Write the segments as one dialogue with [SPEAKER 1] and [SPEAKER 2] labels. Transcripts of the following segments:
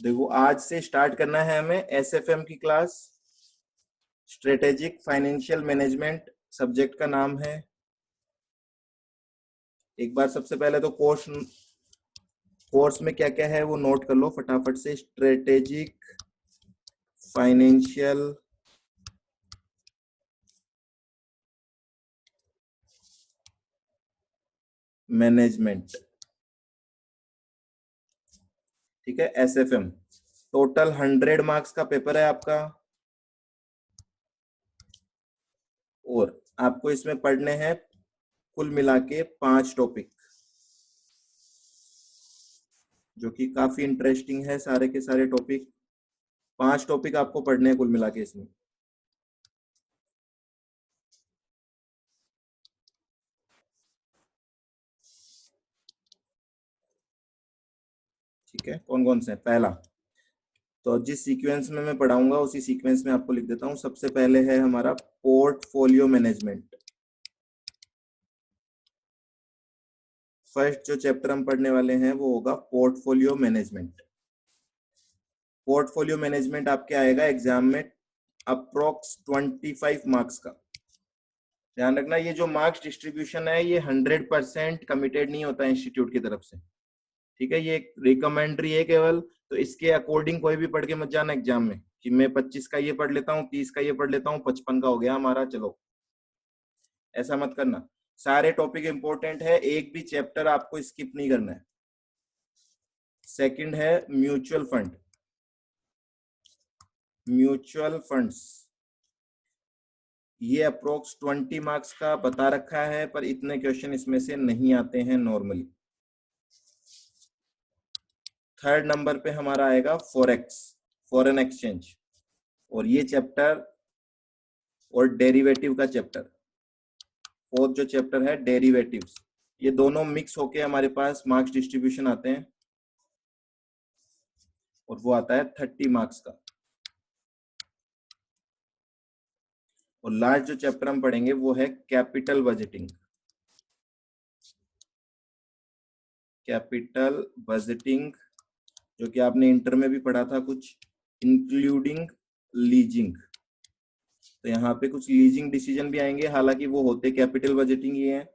[SPEAKER 1] देखो आज से स्टार्ट करना है हमें एसएफएम की class. Strategic financial management subject का नाम है। एक बार सबसे पहले तो कोर्स में क्या क्या है वो नोट कर लो फटाफट से। स्ट्रेटेजिक फाइनेंशियल मैनेजमेंट, ठीक है, एसएफएम। टोटल 100 मार्क्स का पेपर है आपका, और आपको इसमें पढ़ने हैं कुल मिला के 5 टॉपिक, जो कि काफी इंटरेस्टिंग है। सारे के सारे टॉपिक, 5 टॉपिक आपको पढ़ने हैं कुल मिला के इसमें। ठीक है, कौन कौन से हैं? पहला, तो जिस सीक्वेंस में मैं पढ़ाऊंगा उसी सीक्वेंस में आपको लिख देता हूं। सबसे पहले है हमारा पोर्टफोलियो मैनेजमेंट। फर्स्ट जो चैप्टर हम पढ़ने वाले हैं वो होगा पोर्टफोलियो मैनेजमेंट। पोर्टफोलियो मैनेजमेंट आपके आएगा एग्जाम में अप्रोक्स 25 मार्क्स का। ध्यान रखना, ये जो मार्क्स डिस्ट्रीब्यूशन है ये 100% कमिटेड नहीं होता है इंस्टीट्यूट की तरफ से, ठीक है। ये रिकमेंडरी है केवल, तो इसके अकॉर्डिंग कोई भी पढ़ के मत जाना एग्जाम में कि मैं 25 का ये पढ़ लेता हूँ, 30 का ये पढ़ लेता हूँ, 55 का हो गया हमारा, चलो, ऐसा मत करना। सारे टॉपिक इंपॉर्टेंट है, एक भी चैप्टर आपको स्किप नहीं करना है। सेकंड है म्यूचुअल फंड। म्यूचुअल फंड्स ये अप्रोक्स 20 मार्क्स का बता रखा है, पर इतने क्वेश्चन इसमें से नहीं आते हैं नॉर्मली। थर्ड नंबर पे हमारा आएगा फॉरेक्स, फॉरेन एक्सचेंज, और ये चैप्टर और डेरिवेटिव का चैप्टर। फोर्थ जो चैप्टर है डेरिवेटिव्स, ये दोनों मिक्स होके हमारे पास मार्क्स डिस्ट्रीब्यूशन आते हैं, और वो आता है 30 मार्क्स का। और लास्ट जो चैप्टर हम पढ़ेंगे वो है कैपिटल बजटिंग। कैपिटल बजटिंग जो कि आपने इंटर में भी पढ़ा था कुछ, इंक्लूडिंग लीजिंग। तो यहाँ पे कुछ लीजिंग डिसीजन भी आएंगे, हालांकि वो होते कैपिटल बजटिंग ही है।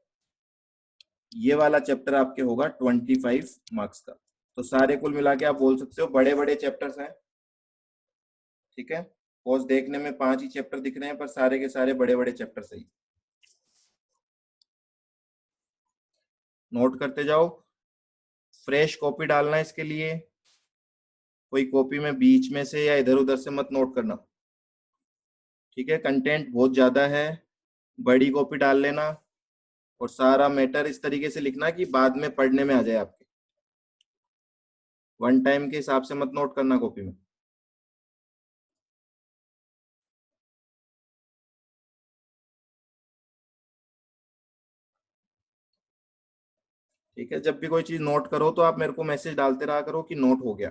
[SPEAKER 1] ये वाला चैप्टर आपके होगा 25 मार्क्स का। तो सारे कुल मिला के आप बोल सकते हो बड़े बड़े चैप्टर्स हैं, ठीक है। कोर्स देखने में 5 ही चैप्टर दिख रहे हैं, पर सारे के सारे बड़े बड़े चैप्टर सही। नोट करते जाओ। फ्रेश कॉपी डालना है इसके लिए, कोई कॉपी में बीच में से या इधर उधर से मत नोट करना, ठीक है। कंटेंट बहुत ज्यादा है, बड़ी कॉपी डाल लेना, और सारा मैटर इस तरीके से लिखना कि बाद में पढ़ने में आ जाए आपके। वन टाइम के हिसाब से मत नोट करना कॉपी में। ठीक है, जब भी कोई चीज नोट करो तो आप मेरे को मैसेज डालते रहा करो कि नोट हो गया,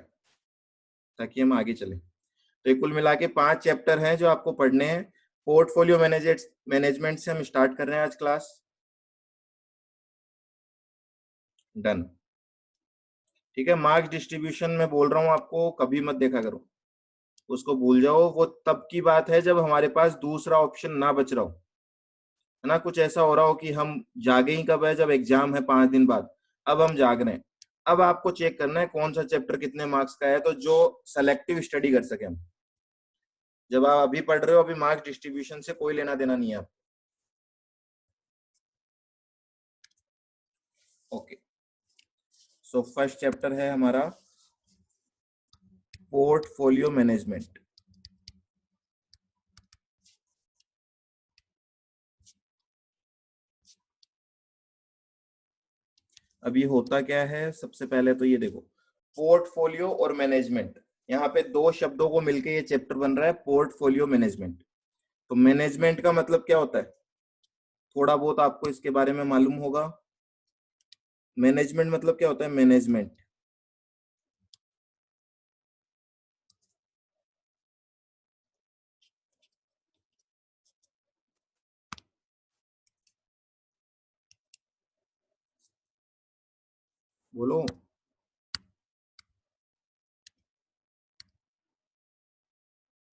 [SPEAKER 1] ताकि हम आगे चले। तो ये कुल मिला के 5 चैप्टर हैं जो आपको पढ़ने हैं। पोर्टफोलियो मैनेजमेंट से हम स्टार्ट कर रहे हैं आज क्लास। डन, ठीक है। मार्क्स डिस्ट्रीब्यूशन में बोल रहा हूँ आपको, कभी मत देखा करो, उसको भूल जाओ। वो तब की बात है जब हमारे पास दूसरा ऑप्शन ना बच रहा हो, है ना। कुछ ऐसा हो रहा हो कि हम जागे ही कब है, जब एग्जाम है 5 दिन बाद, अब हम जाग रहे हैं। अब आपको चेक करना है कौन सा चैप्टर कितने मार्क्स का है, तो जो सेलेक्टिव स्टडी कर सके हम। जब आप अभी पढ़ रहे हो, अभी मार्क्स डिस्ट्रीब्यूशन से कोई लेना देना नहीं है आप। ओके, सो फर्स्ट चैप्टर है हमारा पोर्टफोलियो मैनेजमेंट। अब ये होता क्या है, सबसे पहले तो ये देखो, पोर्टफोलियो और मैनेजमेंट, यहाँ पे 2 शब्दों को मिलके ये चैप्टर बन रहा है, पोर्टफोलियो मैनेजमेंट। तो मैनेजमेंट का मतलब क्या होता है, थोड़ा बहुत आपको इसके बारे में मालूम होगा। मैनेजमेंट मतलब क्या होता है, मैनेजमेंट, बोलो।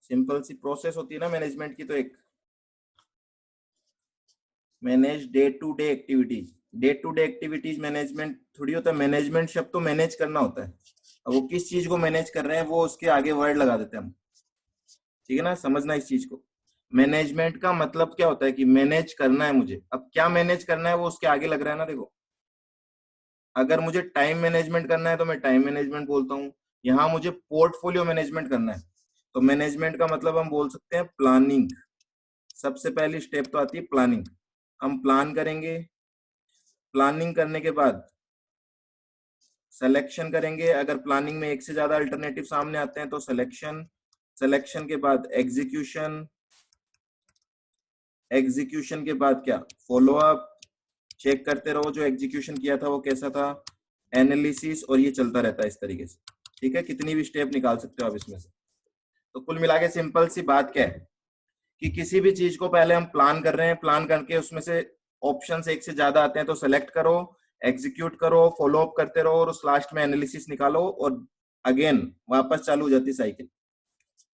[SPEAKER 1] सिंपल सी प्रोसेस होती है ना मैनेजमेंट की, तो एक manage day to day activities. Day to day activities management थोड़ी होता है, मैनेजमेंट शब्द तो मैनेज करना होता है। अब वो किस चीज को मैनेज कर रहे हैं वो उसके आगे वर्ड लगा देते हैं हम, ठीक है ना, समझना इस चीज को। मैनेजमेंट का मतलब क्या होता है कि मैनेज करना है मुझे, अब क्या मैनेज करना है वो उसके आगे लग रहा है ना। देखो, अगर मुझे टाइम मैनेजमेंट करना है तो मैं टाइम मैनेजमेंट बोलता हूँ। यहाँ मुझे पोर्टफोलियो मैनेजमेंट करना है, तो मैनेजमेंट का मतलब हम बोल सकते हैं प्लानिंग। सबसे पहली स्टेप तो आती है प्लानिंग। हम प्लान करेंगे, प्लानिंग करने के बाद सिलेक्शन करेंगे। अगर प्लानिंग में एक से ज्यादा अल्टरनेटिव सामने आते हैं तो सिलेक्शन, सिलेक्शन के बाद एग्जीक्यूशन, एग्जीक्यूशन के बाद क्या, फॉलो अप, चेक करते रहो जो एग्जीक्यूशन किया था वो कैसा था, एनालिसिस, और ये चलता रहता है इस तरीके से। ठीक है, कितनी भी स्टेप निकाल सकते हो आप इसमें से। तो कुल मिला के सिंपल सी बात क्या है कि किसी भी चीज को पहले हम प्लान कर रहे हैं, प्लान करके उसमें से ऑप्शंस एक से ज्यादा आते हैं तो सेलेक्ट करो, एग्जीक्यूट करो, फॉलो अप करते रहो, और उस लास्ट में एनालिसिस निकालो, और अगेन वापस चालू हो जाती साइकिल,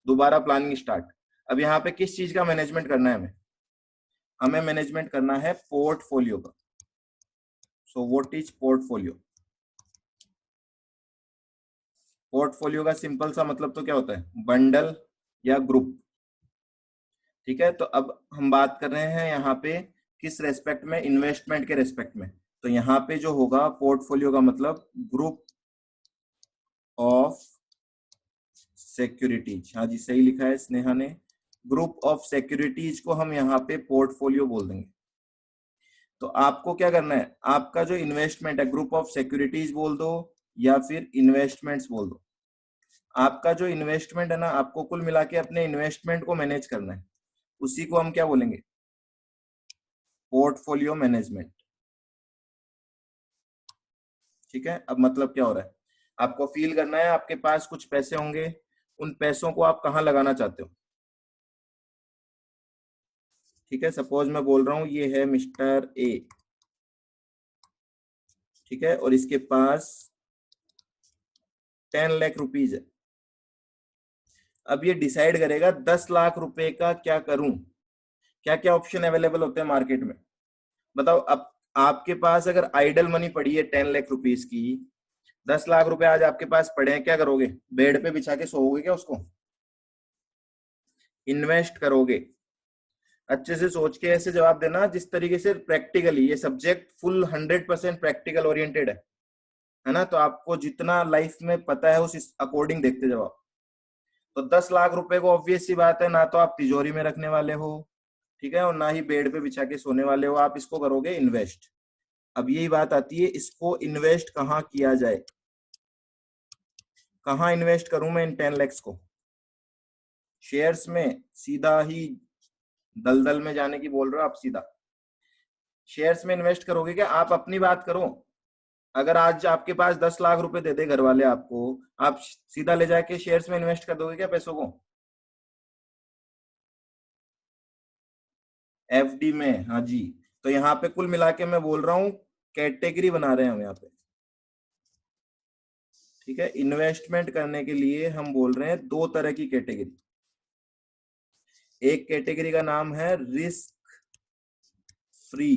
[SPEAKER 1] दोबारा प्लानिंग स्टार्ट। अब यहाँ पे किस चीज का मैनेजमेंट करना है हमें, हमें मैनेजमेंट करना है पोर्टफोलियो का। So what is portfolio? Portfolio का सिंपल सा मतलब तो क्या होता है, बंडल या ग्रुप। ठीक है, तो अब हम बात कर रहे हैं यहाँ पे किस रेस्पेक्ट में, इन्वेस्टमेंट के रेस्पेक्ट में। तो यहाँ पे जो होगा पोर्टफोलियो का मतलब ग्रुप ऑफ सिक्योरिटीज। हाँ जी, सही लिखा है स्नेहा ने, ग्रुप ऑफ सिक्योरिटीज को हम यहाँ पे पोर्टफोलियो बोल देंगे। तो आपको क्या करना है, आपका जो इन्वेस्टमेंट है, ग्रुप ऑफ सिक्योरिटीज बोल दो या फिर इन्वेस्टमेंट्स बोल दो, आपका जो इन्वेस्टमेंट है ना, आपको कुल मिला के अपने इन्वेस्टमेंट को मैनेज करना है, उसी को हम क्या बोलेंगे, पोर्टफोलियो मैनेजमेंट। ठीक है, अब मतलब क्या हो रहा है, आपको फील करना है आपके पास कुछ पैसे होंगे, उन पैसों को आप कहाँ लगाना चाहते हो। ठीक है, सपोज मैं बोल रहा हूं ये है मिस्टर ए, ठीक है, और इसके पास 10 लाख रुपीज है। अब ये डिसाइड करेगा 10 लाख रुपए का क्या करूं। क्या क्या ऑप्शन अवेलेबल होते हैं मार्केट में, बताओ। अब आपके पास अगर आइडल मनी पड़ी है 10 लाख रुपीज की, 10 लाख रुपए आज आपके पास पड़े हैं, क्या करोगे, बेड पे बिछा के सोओगे क्या उसको, इन्वेस्ट करोगे। अच्छे से सोच के ऐसे जवाब देना जिस तरीके से प्रैक्टिकली, ये सब्जेक्ट फुल 100% प्रैक्टिकल ओरिएंटेड है ना, तो आपको जितना लाइफ में पता है उस अकॉर्डिंग देखते जाओ। तो 10 लाख रुपए को ऑब्वियस सी बात है ना तो आप तिजोरी में रखने वाले हो, ठीक है, और ना ही बेड पे बिछा के सोने वाले हो, आप इसको करोगे इन्वेस्ट। अब यही बात आती है, इसको इन्वेस्ट कहाँ किया जाए, कहाँ इन्वेस्ट करूं मैं इन 10 lakhs को, शेयर्स में, सीधा ही दलदल में जाने की बोल रहे हो आप, सीधा शेयर्स में इन्वेस्ट करोगे क्या, आप अपनी बात करो। अगर आज आपके पास 10 लाख रुपए दे दे घर वाले आपको, आप सीधा ले जाके शेयर्स में इन्वेस्ट कर दोगे क्या पैसों को, एफडी में। हाँ जी, तो यहाँ पे कुल मिला के मैं बोल रहा हूँ कैटेगरी बना रहे हैं हम यहाँ पे। ठीक है, इन्वेस्टमेंट करने के लिए हम बोल रहे हैं दो तरह की कैटेगरी। एक कैटेगरी का नाम है रिस्क फ्री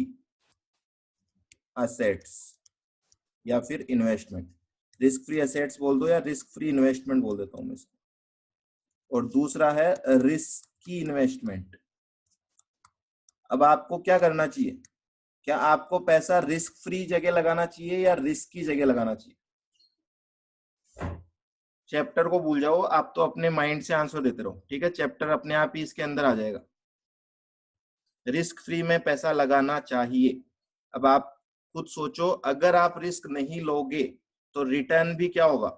[SPEAKER 1] असेट्स या फिर इन्वेस्टमेंट। रिस्क फ्री असेट्स बोल दो या रिस्क फ्री इन्वेस्टमेंट बोल देता हूं मैं इसको। और दूसरा है रिस्की इन्वेस्टमेंट। अब आपको क्या करना चाहिए, क्या आपको पैसा रिस्क फ्री जगह लगाना चाहिए या रिस्क की जगह लगाना चाहिए। चैप्टर को भूल जाओ, आप तो अपने माइंड से आंसर देते रहो, ठीक है, चैप्टर अपने आप ही इसके अंदर आ जाएगा। रिस्क फ्री में पैसा लगाना चाहिए। अब आप खुद सोचो, अगर आप रिस्क नहीं लोगे तो रिटर्न भी क्या होगा,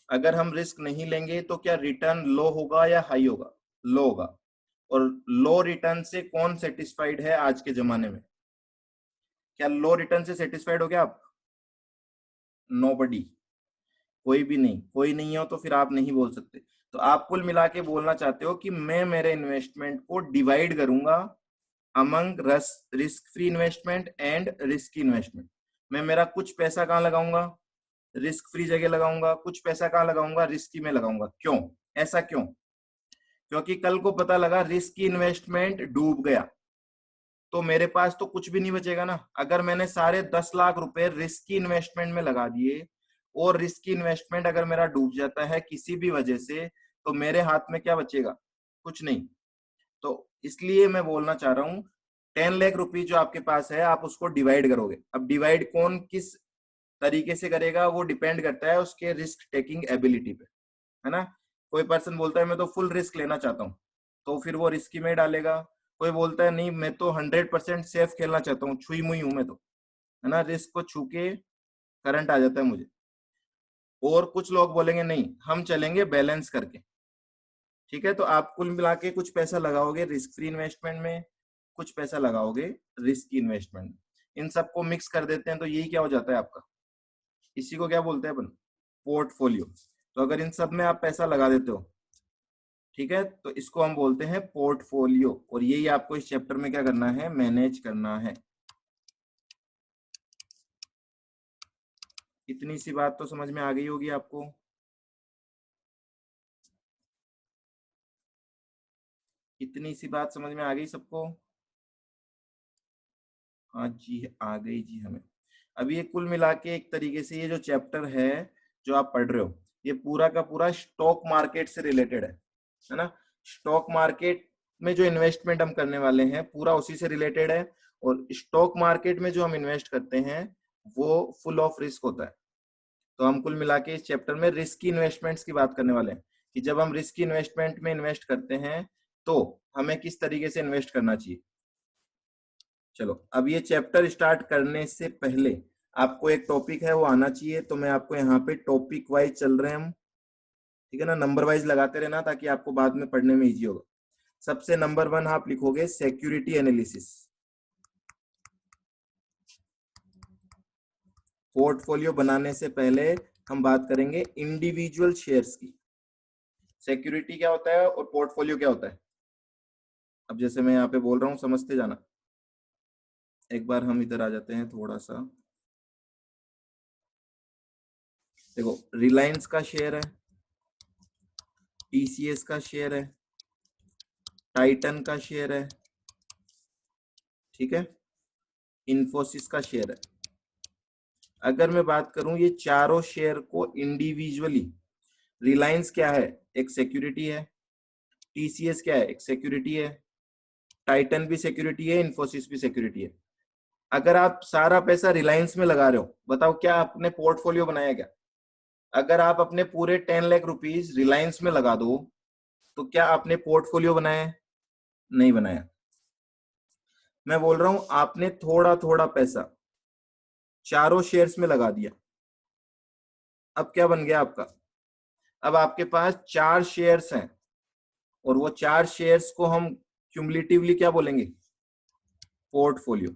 [SPEAKER 1] अगर हम रिस्क नहीं लेंगे तो क्या रिटर्न लो होगा या हाई होगा, लो होगा। और लो रिटर्न से कौन सेटिस्फाइड है आज के जमाने में, क्या लो रिटर्न से सेटिस्फाइड हो गया आप, नोबडी, कोई भी नहीं, कोई नहीं हो तो फिर आप नहीं बोल सकते। तो आप कुल मिला के बोलना चाहते हो कि मैं मेरे इन्वेस्टमेंट को डिवाइड करूंगा among risk free investment and risky investment. मैं मेरा कुछ पैसा कहाँ लगाऊंगा, रिस्क फ्री जगह लगाऊंगा, कुछ पैसा कहाँ लगाऊंगा, रिस्की में लगाऊंगा। क्यों, ऐसा क्यों, क्योंकि कल को पता लगा रिस्क इन्वेस्टमेंट डूब गया तो मेरे पास तो कुछ भी नहीं बचेगा ना। अगर मैंने सारे 10 लाख रुपए रिस्क इन्वेस्टमेंट में लगा दिए और रिस्क इन्वेस्टमेंट अगर मेरा डूब जाता है किसी भी वजह से, तो मेरे हाथ में क्या बचेगा? कुछ नहीं। तो इसलिए मैं बोलना चाह रहा हूं 10 लाख रुपीज जो आपके पास है आप उसको डिवाइड करोगे। अब डिवाइड कौन किस तरीके से करेगा वो डिपेंड करता है उसके रिस्क टेकिंग एबिलिटी पे, है ना। कोई पर्सन बोलता है मैं तो फुल रिस्क लेना चाहता हूँ, तो फिर वो रिस्क में डालेगा। कोई बोलता है नहीं मैं तो 100% सेफ खेलना चाहता हूँ, छुई मुई हूं मैं तो, है ना, रिस्क को छू के करंट आ जाता है मुझे। और कुछ लोग बोलेंगे नहीं हम चलेंगे बैलेंस करके। ठीक है, तो आप कुल मिला के कुछ पैसा लगाओगे रिस्क फ्री इन्वेस्टमेंट में, कुछ पैसा लगाओगे रिस्क इन्वेस्टमेंट में। इन सबको मिक्स कर देते हैं तो यही क्या हो जाता है आपका, इसी को क्या बोलते हैं अपन? पोर्टफोलियो। तो अगर इन सब में आप पैसा लगा देते हो, ठीक है, तो इसको हम बोलते हैं पोर्टफोलियो। और यही आपको इस चैप्टर में क्या करना है? मैनेज करना है। इतनी सी बात तो समझ में आ गई होगी आपको। इतनी सी बात समझ में आ गई सबको? हाँ जी आ गई जी हमें। अब ये कुल मिला के एक तरीके से ये जो चैप्टर है जो आप पढ़ रहे हो ये पूरा का पूरा स्टॉक मार्केट से रिलेटेड है ना। स्टॉक मार्केट में जो इन्वेस्टमेंट हम करने वाले हैं पूरा उसी से रिलेटेड है। और स्टॉक मार्केट में जो हम इन्वेस्ट करते हैं वो फुल ऑफ रिस्क होता है। तो हम कुल मिला के इस चैप्टर में रिस्की इन्वेस्टमेंट्स की बात करने वाले हैं कि जब हम रिस्की इन्वेस्टमेंट में इन्वेस्ट करते हैं तो हमें किस तरीके से इन्वेस्ट करना चाहिए। चलो अब ये चैप्टर स्टार्ट करने से पहले आपको एक टॉपिक है वो आना चाहिए, तो मैं आपको यहाँ पे टॉपिक वाइज चल रहे हैं हम, ठीक है ना, नंबर वाइज लगाते रहना ताकि आपको बाद में पढ़ने में इजी होगा। सबसे नंबर 1 आप लिखोगे सिक्योरिटी एनालिसिस। पोर्टफोलियो बनाने से पहले हम बात करेंगे इंडिविजुअल शेयर्स की। सिक्योरिटी क्या होता है और पोर्टफोलियो क्या होता है, अब जैसे मैं यहाँ पे बोल रहा हूँ समझते जाना। एक बार हम इधर आ जाते हैं थोड़ा सा। देखो रिलायंस का शेयर है, टीसीएस का शेयर है, टाइटन का शेयर है, ठीक है, इन्फोसिस का शेयर है। अगर मैं बात करूं ये चारों शेयर को इंडिविजुअली, रिलायंस क्या है? एक सिक्योरिटी है, टीसीएस क्या है? एक सिक्योरिटी है, टाइटन भी सिक्योरिटी है, इन्फोसिस भी सिक्योरिटी है। अगर आप सारा पैसा रिलायंस में लगा रहे हो, बताओ क्या आपने पोर्टफोलियो बनाया क्या? अगर आप अपने पूरे 10 लाख रुपीज रिलायंस में लगा दो तो क्या आपने पोर्टफोलियो बनाया है? नहीं बनाया। मैं बोल रहा हूं आपने थोड़ा थोड़ा पैसा चारों शेयर्स में लगा दिया। अब क्या बन गया आपका? अब आपके पास 4 शेयर्स हैं और वो 4 शेयर्स को हम क्यूमुलेटिवली क्या बोलेंगे? पोर्टफोलियो।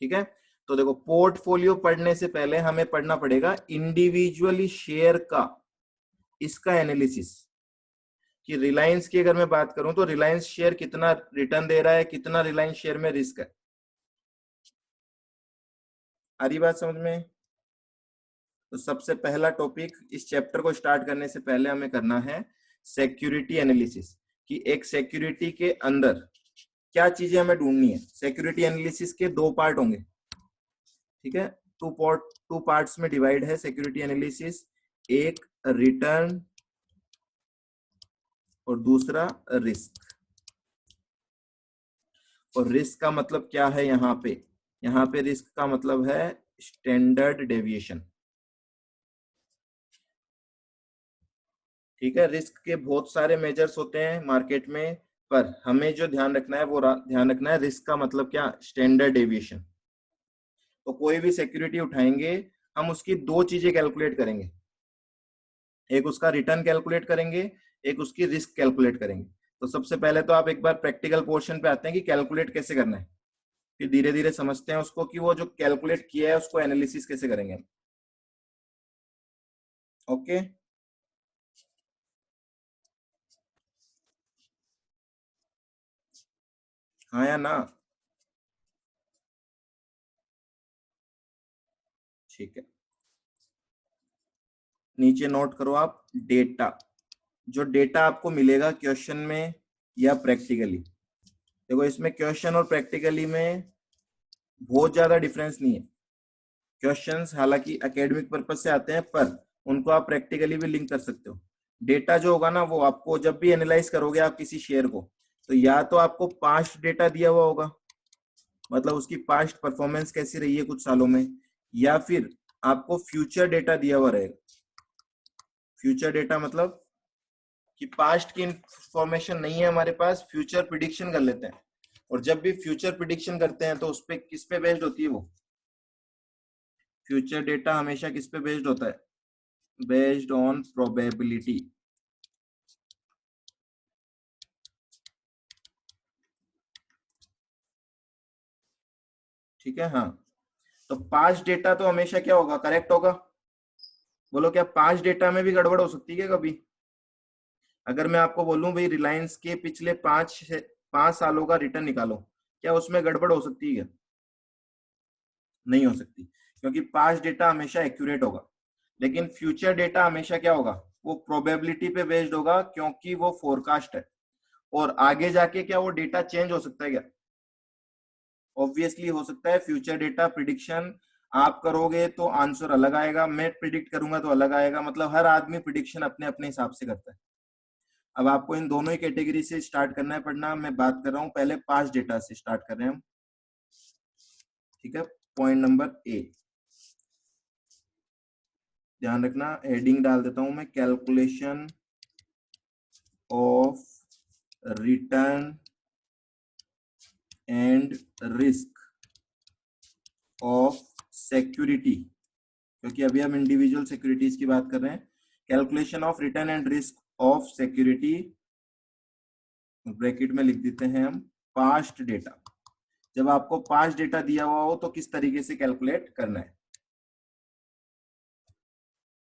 [SPEAKER 1] ठीक है, तो देखो पोर्टफोलियो पढ़ने से पहले हमें पढ़ना पड़ेगा इंडिविजुअली शेयर का इसका एनालिसिस। कि रिलायंस की अगर मैं बात करूं तो रिलायंस शेयर कितना रिटर्न दे रहा है, कितना रिलायंस शेयर में रिस्क है। आ रही बात समझ में? तो सबसे पहला टॉपिक इस चैप्टर को स्टार्ट करने से पहले हमें करना है सिक्योरिटी एनालिसिस। कि एक सिक्योरिटी के अंदर क्या चीजें हमें ढूंढनी है। सिक्योरिटी एनालिसिस के 2 पार्ट होंगे, ठीक है, टू पार्ट्स में डिवाइड है सिक्योरिटी एनालिसिस। एक रिटर्न और दूसरा रिस्क। और रिस्क का मतलब क्या है यहाँ पे? यहाँ पे रिस्क का मतलब है स्टैंडर्ड डेविएशन। ठीक है, रिस्क के बहुत सारे मेजर्स होते हैं मार्केट में, पर हमें जो ध्यान रखना है वो ध्यान रखना है रिस्क का मतलब क्या? Standard deviation. तो कोई भी सिक्योरिटी उठाएंगे हम उसकी 2 चीजें कैलकुलेट करेंगे, एक उसका रिटर्न कैलकुलेट करेंगे, एक उसकी रिस्क कैलकुलेट करेंगे। तो सबसे पहले तो आप एक बार प्रैक्टिकल पोर्शन पे आते हैं कि कैलकुलेट कैसे करना है, फिर धीरे धीरे समझते हैं उसको कि वो जो कैलकुलेट किया है उसको एनालिसिस कैसे करेंगे हम। ओके, हाँ या ना? ठीक है, नीचे नोट करो आप डेटा, जो डेटा आपको मिलेगा क्वेश्चन में या प्रैक्टिकली। देखो इसमें क्वेश्चन और प्रैक्टिकली में बहुत ज्यादा डिफरेंस नहीं है। क्वेश्चंस हालांकि एकेडमिक पर्पज से आते हैं, पर उनको आप प्रैक्टिकली भी लिंक कर सकते हो। डेटा जो होगा ना, वो आपको जब भी एनालाइज करोगे आप किसी शेयर को, तो या तो आपको पास्ट डेटा दिया हुआ होगा, मतलब उसकी पास्ट परफॉर्मेंस कैसी रही है कुछ सालों में, या फिर आपको फ्यूचर डेटा दिया हुआ रहेगा। फ्यूचर डेटा मतलब कि पास्ट की इंफॉर्मेशन नहीं है हमारे पास, फ्यूचर प्रिडिक्शन कर लेते हैं। और जब भी फ्यूचर प्रिडिक्शन करते हैं तो उस पे किस पे बेस्ड होती है वो? फ्यूचर डेटा हमेशा किस पे बेस्ड होता है? Based on probability. ठीक है, हाँ। तो पास्ट डेटा तो हमेशा क्या होगा? करेक्ट होगा। बोलो, क्या पास्ट डेटा में भी गड़बड़ हो सकती है क्या कभी? अगर मैं आपको बोलूं भाई रिलायंस के पिछले 5 सालों का रिटर्न निकालो, क्या उसमें गड़बड़ हो सकती है क्या? नहीं हो सकती, क्योंकि पास्ट डेटा हमेशा एक्यूरेट होगा। लेकिन फ्यूचर डेटा हमेशा क्या होगा? वो प्रोबेबिलिटी पे बेस्ड होगा, क्योंकि वो फोरकास्ट है। और आगे जाके क्या वो डेटा चेंज हो सकता है क्या? ऑब्वियसली हो सकता है। फ्यूचर डेटा प्रिडिक्शन आप करोगे तो आंसर अलग आएगा, मैं प्रिडिक्ट करूंगा तो अलग आएगा। मतलब हर आदमी प्रिडिक्शन अपने अपने हिसाब से करता है। अब आपको इन दोनों ही कैटेगरी से स्टार्ट करना है पढ़ना। मैं बात कर रहा हूं पहले पास्ट डेटा से स्टार्ट कर रहे हैं हम। ठीक है, पॉइंट नंबर ए, ध्यान रखना, हेडिंग डाल देता हूं मैं, calculation of return and risk of security, क्योंकि अभी हम इंडिविजुअल सिक्योरिटीज की बात कर रहे हैं। Calculation of return and risk of security, bracket में लिख देते हैं हम पास्ट डेटा। जब आपको पास्ट डेटा दिया हुआ हो तो किस तरीके से कैलकुलेट करना है।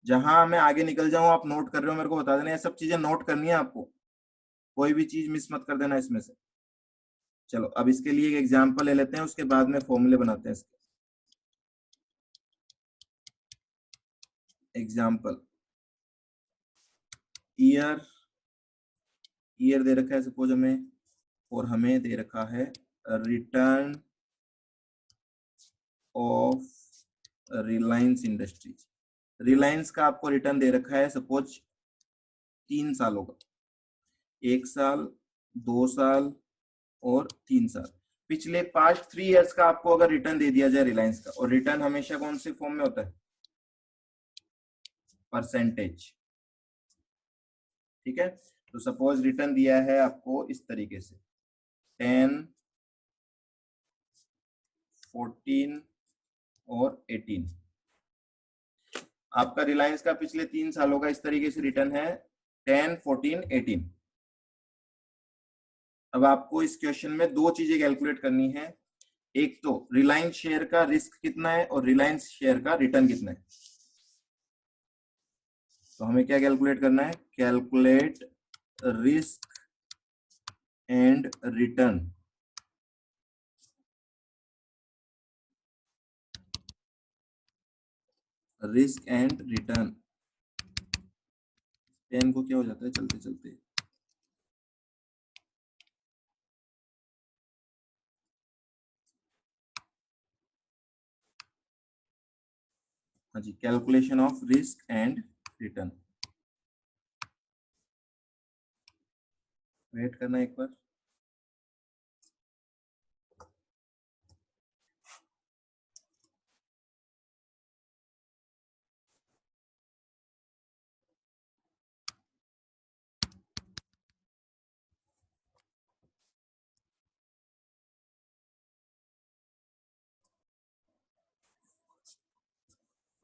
[SPEAKER 1] जहां मैं आगे निकल जाऊं, आप नोट कर रहे हो मेरे को बता देना, ये सब चीजें नोट करनी है आपको, कोई भी चीज मिस मत कर देना इसमें से। चलो अब इसके लिए एक एग्जांपल ले लेते हैं, उसके बाद में फॉर्मूले बनाते हैं इसके। एग्जांपल, ईयर, ईयर दे रखा है सपोज हमें, और हमें दे रखा है return of Reliance industries. Reliance का आपको रिटर्न दे रखा है सपोज 3 सालों का, 1 साल, 2 साल और 3 साल। पिछले पास्ट 3 इयर्स का आपको अगर रिटर्न दे दिया जाए रिलायंस का, और रिटर्न हमेशा कौन से फॉर्म में होता है? परसेंटेज। ठीक है, तो सपोज रिटर्न दिया है आपको इस तरीके से 10, 14 और 18। आपका रिलायंस का पिछले 3 सालों का इस तरीके से रिटर्न है 10, 14, 18। अब आपको इस क्वेश्चन में दो चीजें कैलकुलेट करनी है। एक तो रिलायंस शेयर का रिस्क कितना है और रिलायंस शेयर का रिटर्न कितना है। तो हमें क्या कैलकुलेट करना है? Calculate risk and return. Risk and return, pen को क्या हो जाता है चलते चलते। हाँ जी, calculation of risk and return. Wait करना एक बार।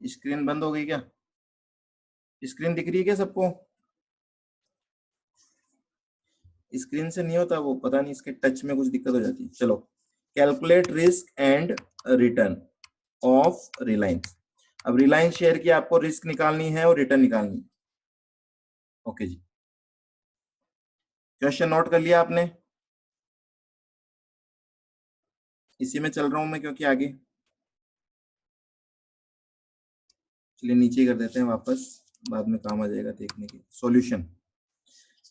[SPEAKER 1] स्क्रीन बंद हो गई क्या? स्क्रीन दिख रही है क्या सबको? स्क्रीन से नहीं होता वो, पता नहीं इसके टच में कुछ दिक्कत हो जाती है। चलो, calculate risk and return of Reliance. अब रिलायंस शेयर की आपको रिस्क निकालनी है और रिटर्न निकालनी है। ओके जी, क्वेश्चन नोट कर लिया आपने? इसी में चल रहा हूं मैं क्योंकि आगे, चलिए नीचे कर देते हैं वापस। बाद में काम आ जाएगा देखने की।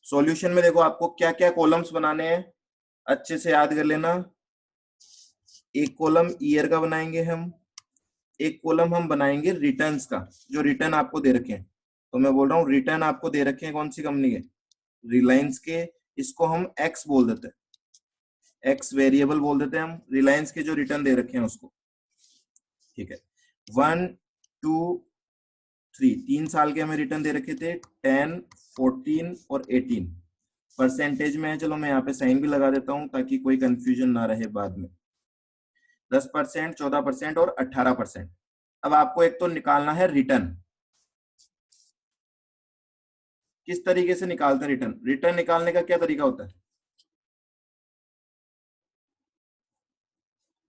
[SPEAKER 1] सॉल्यूशन में देखो आपको क्या क्या कॉलम्स बनाने हैं, अच्छे से याद कर लेना। एक कॉलम ईयर का बनाएंगे हम, एक कॉलम हम बनाएंगे रिटर्न्स का, जो रिटर्न आपको दे रखे हैं। तो मैं बोल रहा हूँ रिटर्न आपको दे रखे हैं कौन सी कंपनी के, रिलायंस के। इसको हम एक्स बोल देते हैं, एक्स वेरिएबल बोल देते हैं हम, रिलायंस के जो रिटर्न दे रखे हैं उसको। ठीक है, 1 2 3, 3 साल के हमें रिटर्न दे रखे थे, 10 14 और 18 परसेंटेज में है। चलो मैं यहाँ पे साइन भी लगा देता हूँ ताकि कोई कंफ्यूजन ना रहे बाद में। 10%, 14% और 18%। अब आपको एक तो निकालना है रिटर्न। किस तरीके से निकालते हैं रिटर्न? रिटर्न निकालने का क्या तरीका होता है?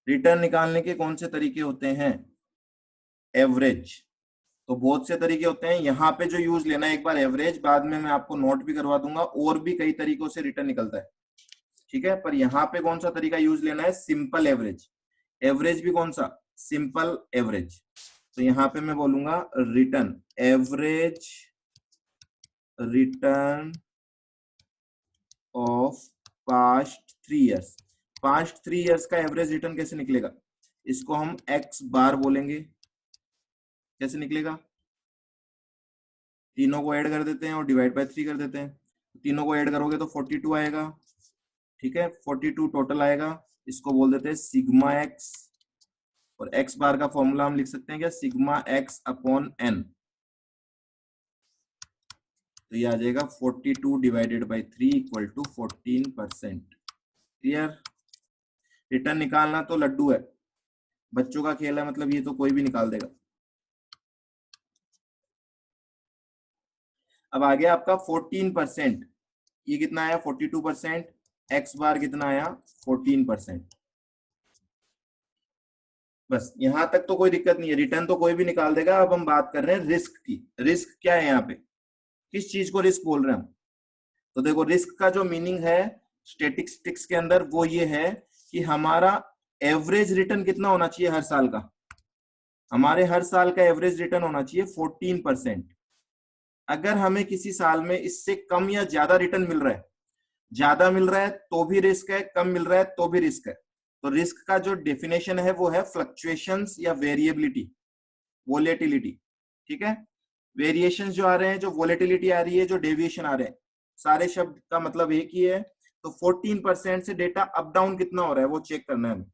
[SPEAKER 1] रिटर्न निकालने के कौन से तरीके होते हैं? एवरेज। तो बहुत से तरीके होते हैं, यहाँ पे जो यूज लेना है एक बार एवरेज, बाद में मैं आपको नोट भी करवा दूंगा, और भी कई तरीकों से रिटर्न निकलता है। ठीक है, पर यहाँ पे कौन सा तरीका यूज लेना है? Simple average. एवरेज भी कौन सा? Simple average. तो यहाँ पे मैं बोलूंगा return average return of past 3 years. Past 3 years का एवरेज रिटर्न कैसे निकलेगा? इसको हम एक्स बार बोलेंगे। कैसे निकलेगा? तीनों को ऐड कर देते हैं और डिवाइड बाय 3 कर देते हैं। तीनों को ऐड करोगे तो 42 आएगा। ठीक है, 42 टोटल आएगा। इसको बोल देते हैं सिग्मा एक्स, और एक्स बार का फॉर्मूला हम लिख सकते हैं क्या? Sigma x upon n. तो ये आ जाएगा 42 divided by 3 equal to 14%। Clear? Return निकालना तो लड्डू है, बच्चों का खेल है, मतलब ये तो कोई भी निकाल देगा। अब आ गया आपका 14%। ये कितना आया? 42%। एक्स बार कितना आया? 14%। बस यहां तक तो कोई दिक्कत नहीं है, रिटर्न तो कोई भी निकाल देगा। अब हम बात कर रहे हैं रिस्क की। रिस्क क्या है यहाँ पे? किस चीज को रिस्क बोल रहे हैं हम? तो देखो, रिस्क का जो मीनिंग है स्टेटिस्टिक्स के अंदर वो ये है कि हमारा एवरेज रिटर्न कितना होना चाहिए हर साल का? हमारे हर साल का एवरेज रिटर्न होना चाहिए 14%। अगर हमें किसी साल में इससे कम या ज्यादा रिटर्न मिल रहा है, ज्यादा मिल रहा है तो भी रिस्क है, कम मिल रहा है तो भी रिस्क है। तो रिस्क का जो डेफिनेशन है वो है फ्लक्चुएशंस या वेरिएबिलिटी, वोलेटिलिटी। ठीक है, वेरिएशंस जो आ रहे हैं, जो वोलेटिलिटी आ रही है, जो डेविएशन आ रहे हैं, सारे शब्द का मतलब एक ही है। तो 14% से डेटा अप डाउन कितना हो रहा है वो चेक करना है हमें,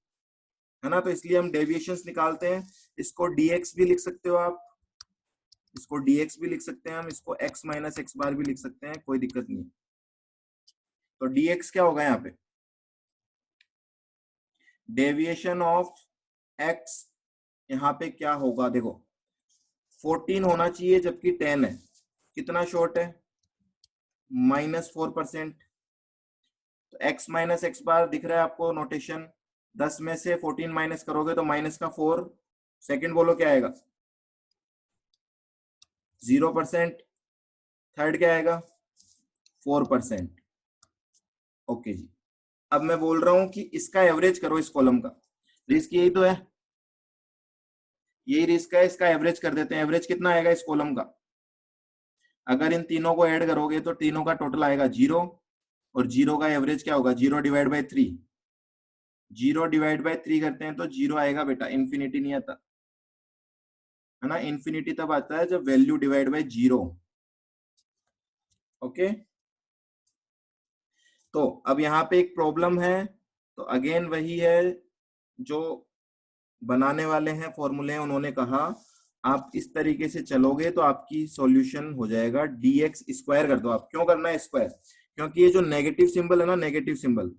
[SPEAKER 1] है ना? तो इसलिए हम डेविएशंस निकालते हैं। इसको dx भी लिख सकते हो आप, इसको dx भी लिख सकते हैं हम, इसको x माइनस एक्स बार भी लिख सकते हैं, कोई दिक्कत नहीं। तो dx क्या होगा यहाँ पे? Deviation of x। यहाँ पे क्या होगा देखो, 14 होना चाहिए जबकि 10 है। कितना शॉर्ट है? -4%। तो x माइनस एक्स बार दिख रहा है आपको नोटेशन? 10 में से 14 माइनस करोगे तो माइनस का 4। सेकंड बोलो क्या आएगा? 0%। थर्ड क्या आएगा? 4%। ओके जी। अब मैं बोल रहा हूं कि इसका एवरेज करो इस कॉलम का। रिस्क यही तो है, यही रिस्क है, इसका एवरेज कर देते हैं। एवरेज कितना आएगा इस कॉलम का? अगर इन तीनों को ऐड करोगे तो तीनों का टोटल आएगा 0, और 0 का एवरेज क्या होगा? 0 डिवाइड बाई 3। 0 डिवाइड बाई 3 करते हैं तो 0 आएगा बेटा, इंफिनिटी नहीं आता, है ना? इंफिनिटी तब आता है जब वैल्यू डिवाइड बाई 0। ओके, तो अब यहाँ पे एक प्रॉब्लम है। तो अगेन वही है, जो बनाने वाले हैं फॉर्मूले, उन्होंने कहा आप इस तरीके से चलोगे तो आपकी सॉल्यूशन हो जाएगा dx स्क्वायर कर दो आप। क्यों करना है स्क्वायर? क्योंकि ये जो नेगेटिव सिंबल है ना, नेगेटिव सिंबल,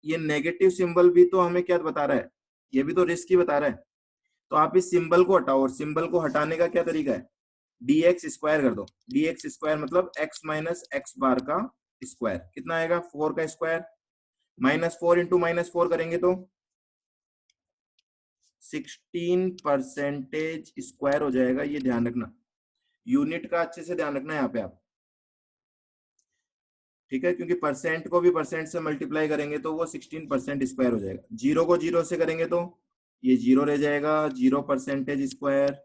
[SPEAKER 1] ये नेगेटिव सिंबल भी तो हमें क्या बता रहा है? ये भी तो रिस्क ही बता रहा है। तो आप इस सिंबल को हटाओ, और सिंबल को हटाने का क्या तरीका है? dx स्क्वायर कर दो। dx स्क्वायर मतलब x माइनस एक्स बार का स्क्वायर। कितना आएगा? 4 का स्क्वायर। -4 इंटू -4 करेंगे तो 16% स्क्वायर हो जाएगा। ये ध्यान रखना, यूनिट का अच्छे से ध्यान रखना यहाँ पे आप। ठीक है, क्योंकि परसेंट को भी परसेंट से मल्टीप्लाई करेंगे तो वो 16% स्क्वायर हो जाएगा। 0 को 0 से करेंगे तो ये 0 रह जाएगा, 0% स्क्वायर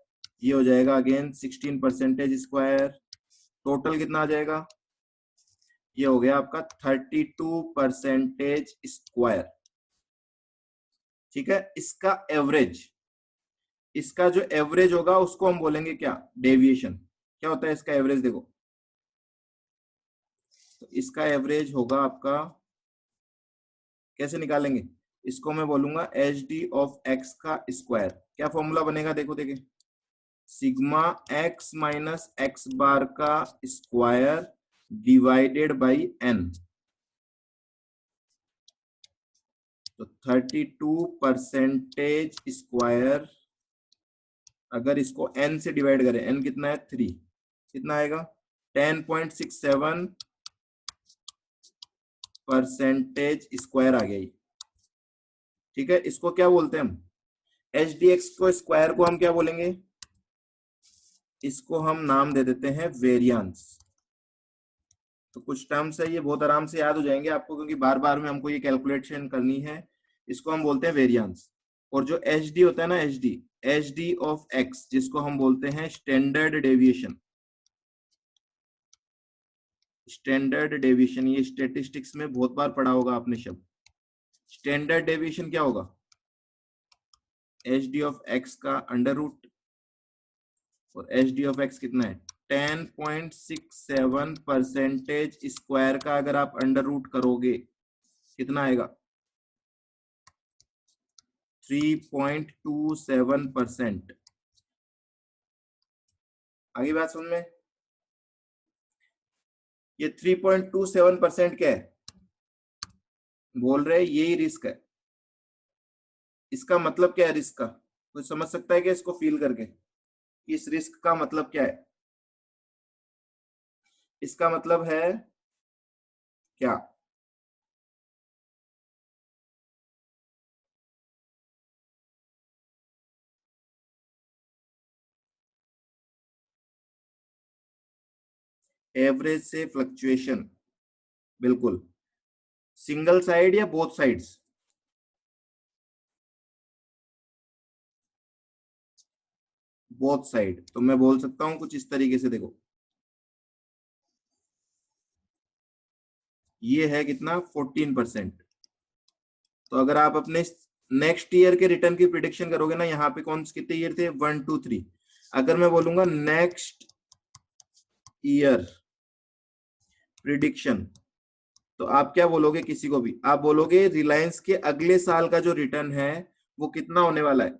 [SPEAKER 1] ये हो जाएगा अगेन 16% स्क्वायर। टोटल कितना आ जाएगा? ये हो गया आपका 32% स्क्वायर। ठीक है, इसका एवरेज, इसका जो एवरेज होगा उसको हम बोलेंगे क्या? डेविएशन। क्या होता है इसका एवरेज? देखो, तो इसका एवरेज होगा आपका, कैसे निकालेंगे इसको? मैं बोलूंगा एच डी ऑफ एक्स का स्क्वायर। क्या फॉर्मूला बनेगा? देखो देखिए, sigma X minus X bar का स्क्वायर डिवाइडेड बाई एन। तो 32% स्क्वायर, अगर इसको n से डिवाइड करें, n कितना है? 3, कितना आएगा? 10.67% स्क्वायर आ गया ये। ठीक है, इसको क्या बोलते हैं हम? एच डी एक्स को स्क्वायर को हम क्या बोलेंगे? इसको हम नाम दे देते हैं वेरियांस। तो कुछ टर्म्स है ये बहुत आराम से याद हो जाएंगे आपको, क्योंकि बार बार में हमको ये कैलकुलेशन करनी है। इसको हम बोलते हैं वेरियांस। और जो एच डी होता है ना, एच डी ऑफ एक्स, जिसको हम बोलते हैं स्टैंडर्ड डेविएशन। स्टैंडर्ड डेविएशन, ये स्टैटिस्टिक्स में बहुत बार पढ़ा होगा आपने शब्द। स्टैंडर्ड डेविएशन क्या होगा? एच डी ऑफ एक्स का अंडर रूट, और एच डी ऑफ एक्स कितना है? 10.67% स्क्वायर का अगर आप अंडर रूट करोगे, कितना आएगा? 3.27%। आगे बात सुन में, ये 3.27% क्या है? बोल रहे यही रिस्क है। इसका मतलब क्या है रिस्क का? कोई समझ सकता है क्या इसको फील करके? इस रिस्क का मतलब क्या है? इसका मतलब है क्या? एवरेज से फ्लक्चुएशन, बिल्कुल। सिंगल साइड या बोथ साइड्स? Both side. तो मैं बोल सकता हूं कुछ इस तरीके से, देखो ये है कितना? 14%। तो अगर आप अपने नेक्स्ट ईयर के रिटर्न की प्रिडिक्शन करोगे ना, यहाँ पे कौन से कितने ईयर थे? 1 2 3। अगर मैं बोलूंगा नेक्स्ट ईयर प्रिडिक्शन, तो आप क्या बोलोगे? किसी को भी आप बोलोगे रिलायंस के अगले साल का जो रिटर्न है वो कितना होने वाला है?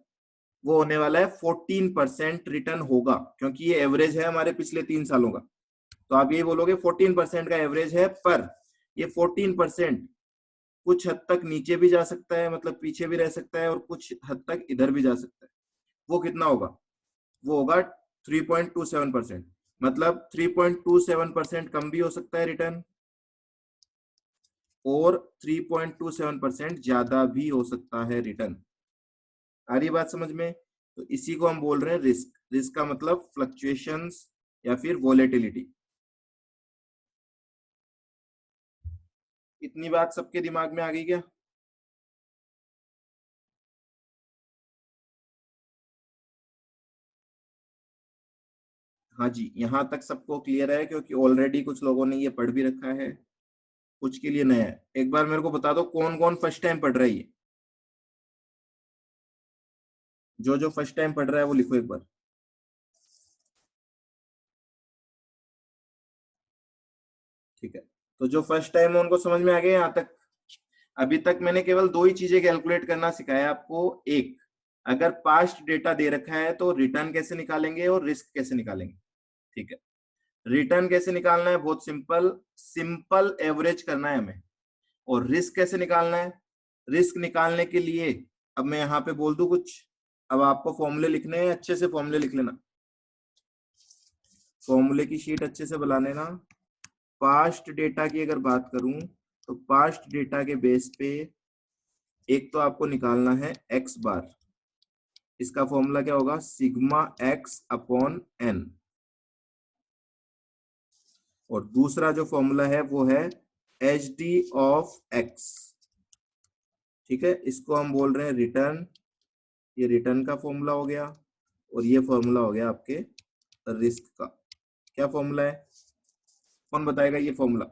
[SPEAKER 1] वो होने वाला है 14% रिटर्न होगा, क्योंकि ये एवरेज है हमारे पिछले 3 सालों का। तो आप यही बोलोगे 14% का एवरेज है, पर ये 14% कुछ हद तक नीचे भी जा सकता है, मतलब पीछे भी रह सकता है, और कुछ हद तक इधर भी जा सकता है। वो कितना होगा? वो होगा 3.27%। मतलब 3.27% कम भी हो सकता है रिटर्न, और 3.27% ज्यादा भी हो सकता है रिटर्न। आ रही बात समझ में? तो इसी को हम बोल रहे हैं रिस्क। रिस्क का मतलब फ्लक्चुएशंस या फिर वोलेटिलिटी। इतनी बात सबके दिमाग में आ गई क्या? हाँ जी, यहाँ तक सबको क्लियर है, क्योंकि ऑलरेडी कुछ लोगों ने ये पढ़ भी रखा है, कुछ के लिए नया है। एक बार मेरे को बता दो कौन कौन फर्स्ट टाइम पढ़ रहा है ये? जो जो फर्स्ट टाइम पढ़ रहा है वो लिखो एक बार। ठीक है, तो जो फर्स्ट टाइम है उनको समझ में आ गया यहाँ तक? अभी तक मैंने केवल दो ही चीजें कैलकुलेट करना सिखाया आपको। एक, अगर पास्ट डेटा दे रखा है तो रिटर्न कैसे निकालेंगे और रिस्क कैसे निकालेंगे। ठीक है, रिटर्न कैसे निकालना है? बहुत सिंपल, सिंपल एवरेज करना है हमें। और रिस्क कैसे निकालना है? रिस्क निकालने के लिए अब मैं यहाँ पे बोल दूं कुछ, अब आपको फॉर्मूले लिखने हैं, अच्छे से फॉर्मूले लिख लेना। फॉर्मूले की शीट अच्छे से बना लेना। पास्ट डेटा की अगर बात करूं, तो पास्ट डेटा के बेस पे एक तो आपको निकालना है एक्स बार। इसका फॉर्मूला क्या होगा? Sigma x upon n. और दूसरा जो फॉर्मूला है वो है एच डी ऑफ एक्स। ठीक है, इसको हम बोल रहे हैं रिटर्न। ये रिटर्न का फॉर्मूला हो गया। और ये फॉर्मूला हो गया आपके रिस्क का। क्या फॉर्मूला है, कौन बताएगा ये फॉर्मूला?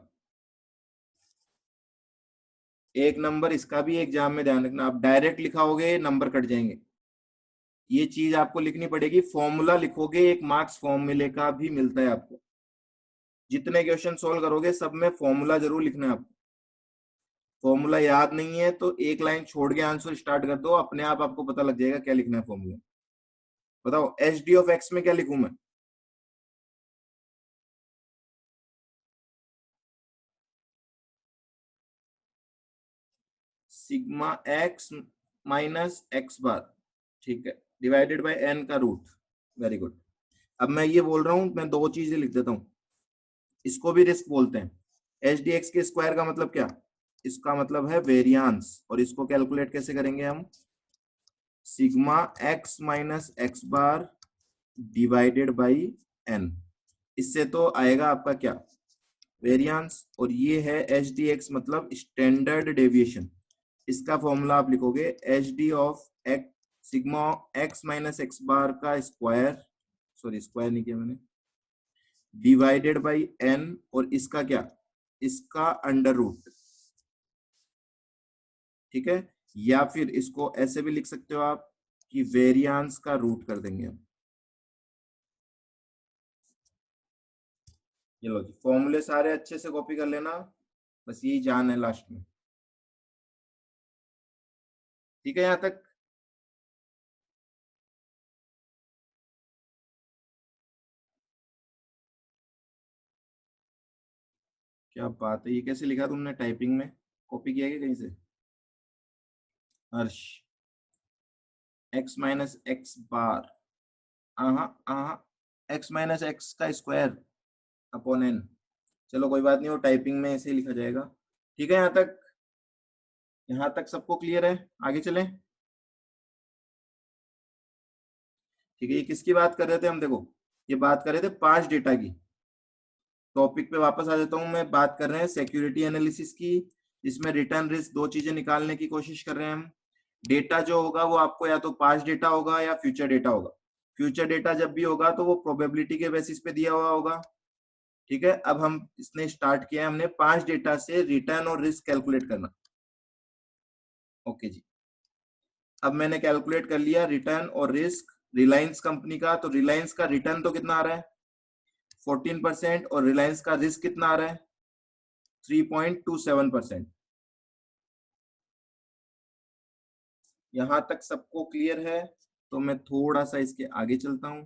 [SPEAKER 1] एक नंबर इसका भी एग्जाम में ध्यान रखना, आप डायरेक्ट लिखाओगे नंबर कट जाएंगे। ये चीज आपको लिखनी पड़ेगी, फॉर्मूला लिखोगे, एक मार्क्स फॉर्मूले का भी मिलता है आपको। जितने क्वेश्चन सोल्व करोगे सब में फॉर्मूला जरूर लिखना है आपको। फॉर्मूला याद नहीं है तो एक लाइन छोड़ के आंसर स्टार्ट कर दो, अपने आप आपको पता लग जाएगा क्या लिखना है फॉर्मूला। बताओ एच डी ऑफ एक्स में क्या लिखूं मैं? सिग्मा एक्स माइनस एक्स बार, ठीक है, डिवाइडेड बाय एन का रूट। Very good. अब मैं ये बोल रहा हूं, मैं दो चीजें लिख देता हूं, इसको भी रिस्क बोलते हैं। एच डी एक्स के स्क्वायर का मतलब क्या? इसका मतलब है वेरियांस, और इसको कैलकुलेट कैसे करेंगे हम? Sigma X minus X bar divided by N. इससे तो आएगा आपका क्या? वेरियांस। और ये है एच डी एक्स मतलब स्टैंडर्ड डेविएशन। इसका फॉर्मूला आप लिखोगे H D of X, sigma X minus X bar का स्क्वायर, सॉरी स्क्वायर नहीं किया मैंने, डिवाइडेड बाई एन, और इसका क्या? इसका अंडर रूट। ठीक है, या फिर इसको ऐसे भी लिख सकते हो आप कि वेरियांस का रूट कर देंगे हम। ये लो जी, फॉर्मूले सारे अच्छे से कॉपी कर लेना, बस यही जान है लास्ट में। ठीक है, यहां तक? क्या बात है, ये कैसे लिखा तुमने टाइपिंग में? कॉपी किया क्या कहीं से? हर्ष, एक्स माइनस एक्स बार, हाँ हाँ, एक्स माइनस एक्स का स्क्वायर अपॉन एन। चलो कोई बात नहीं, वो टाइपिंग में ऐसे ही लिखा जाएगा। ठीक है, यहाँ तक? यहाँ तक सबको क्लियर है? आगे चलें। ठीक है, ये किसकी बात कर रहे थे हम? देखो, ये बात कर रहे थे 5 डेटा की। टॉपिक पे वापस आ जाता हूं मैं, बात कर रहे हैं सिक्योरिटी एनालिसिस की, जिसमें रिटर्न रिस्क, दो चीजें निकालने की कोशिश कर रहे हैं हम। डेटा जो होगा वो आपको या तो पास्ट डेटा होगा या फ्यूचर डेटा होगा। फ्यूचर डेटा जब भी होगा तो वो प्रोबेबिलिटी के बेसिस पे दिया हुआ होगा। ठीक है, अब हम इसने स्टार्ट किया है, हमने 5 डेटा से रिटर्न और रिस्क कैलकुलेट करना। ओके जी, अब मैंने कैलकुलेट कर लिया रिटर्न और रिस्क रिलायंस कंपनी का। तो रिलायंस का रिटर्न तो कितना आ रहा है? 14%। और रिलायंस का रिस्क कितना आ रहा है? 3.27%। यहां तक सबको क्लियर है? तो मैं थोड़ा सा इसके आगे चलता हूं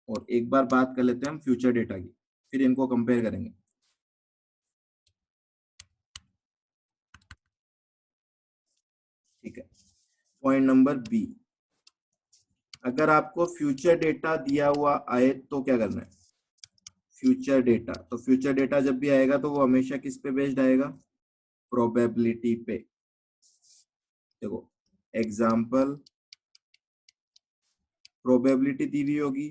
[SPEAKER 1] और एक बार बात कर लेते हैं हम फ्यूचर डेटा की, फिर इनको कंपेयर करेंगे। ठीक है, पॉइंट नंबर बी, अगर आपको फ्यूचर डेटा दिया हुआ आए तो क्या करना है? फ्यूचर डेटा, तो फ्यूचर डेटा जब भी आएगा तो वो हमेशा किस पे बेस्ड आएगा? प्रोबेबिलिटी पे। देखो एग्जाम्पल, प्रोबेबिलिटी दी हुई होगी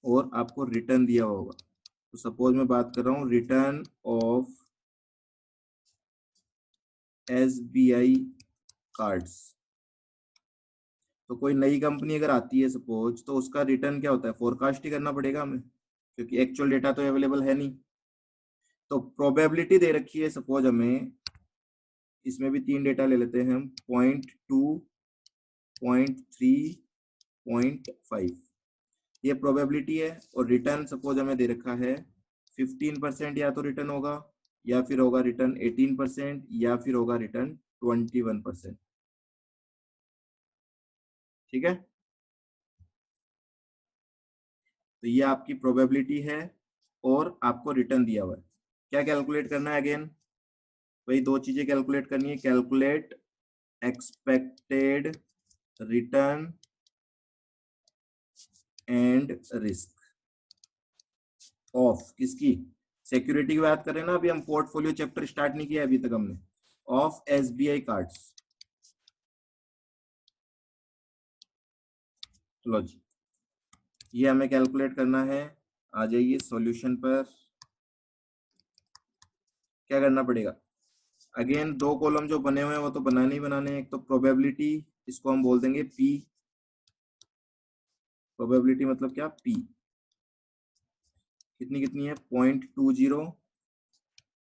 [SPEAKER 1] और आपको रिटर्न दिया होगा। तो सपोज मैं बात कर रहा हूँ रिटर्न ऑफ SBI कार्ड्स। तो कोई नई कंपनी अगर आती है सपोज, तो उसका रिटर्न क्या होता है? फोरकास्ट ही करना पड़ेगा हमें, क्योंकि एक्चुअल डेटा तो अवेलेबल है नहीं। तो प्रोबेबिलिटी दे रखी है सपोज हमें, इसमें भी 3 डेटा ले लेते हैं हम, 0.2, 0.3, 0.5, ये प्रोबेबिलिटी है। और रिटर्न सपोज हमें दे रखा है 15%, या तो रिटर्न होगा, या फिर होगा रिटर्न 18%, या फिर होगा रिटर्न 21%। ठीक है, तो ये आपकी प्रोबेबिलिटी है और आपको रिटर्न दिया हुआ है। क्या कैलकुलेट करना है? अगेन वही दो चीजें कैलकुलेट करनी है, calculate expected return and risk of किसकी? सिक्योरिटी की बात करें ना, अभी हम पोर्टफोलियो चैप्टर स्टार्ट नहीं किया अभी तक हमने, ऑफ SBI कार्ड्स। लो जी, ये हमें कैलकुलेट करना है। आ जाइए सॉल्यूशन पर। क्या करना पड़ेगा? अगेन दो कॉलम जो बने हुए हैं वो तो बनाने ही बनाने हैं। एक तो प्रोबेबिलिटी, इसको हम बोल देंगे P, प्रोबेबिलिटी मतलब क्या, पी कितनी कितनी है, 0.20,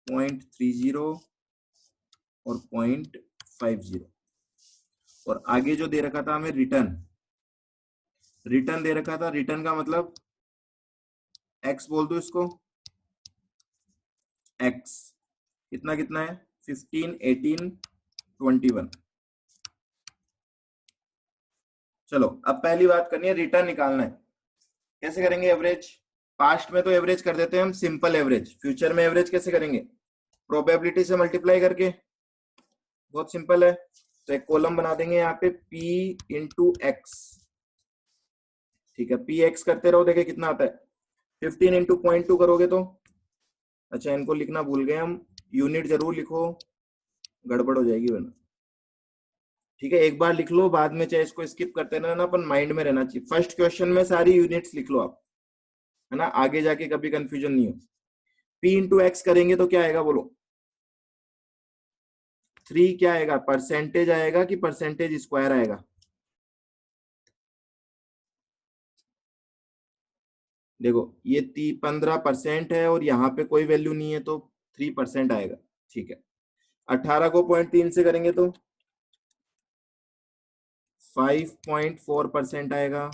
[SPEAKER 1] 0.30 और 0.50। और आगे जो दे रखा था हमें रिटर्न, रिटर्न दे रखा था, रिटर्न का मतलब एक्स बोल दो इसको, एक्स कितना कितना है, 15, 18, 21। चलो अब पहली बात करनी है, रिटर्न निकालना है। कैसे करेंगे एवरेज, पास्ट में तो एवरेज कर देते हैं हम सिंपल एवरेज, फ्यूचर में एवरेज कैसे करेंगे, प्रोबेबिलिटी से मल्टीप्लाई करके, बहुत सिंपल है। तो एक कॉलम बना देंगे यहाँ पे P इंटू एक्स, ठीक है, पी एक्स करते रहो, देखिए कितना आता है, 15 इंटू 0.2 करोगे तो, अच्छा इनको लिखना भूल गए हम, यूनिट जरूर लिखो, गड़बड़ हो जाएगी वरना, ठीक है, एक बार लिख लो, बाद में चाहे इसको स्किप करते रहना, अपन माइंड में रहना चाहिए, फर्स्ट क्वेश्चन में सारी यूनिट्स लिख लो आप, है ना, आगे जाके कभी कंफ्यूजन नहीं हो। P इंटू एक्स करेंगे तो क्या आएगा बोलो, 3 क्या आएगा, परसेंटेज आएगा कि परसेंटेज स्क्वायर आएगा, देखो ये 15% है और यहाँ पे कोई वैल्यू नहीं है तो 3% आएगा, ठीक है। 18 को 0.3 से करेंगे तो 5.4% आएगा,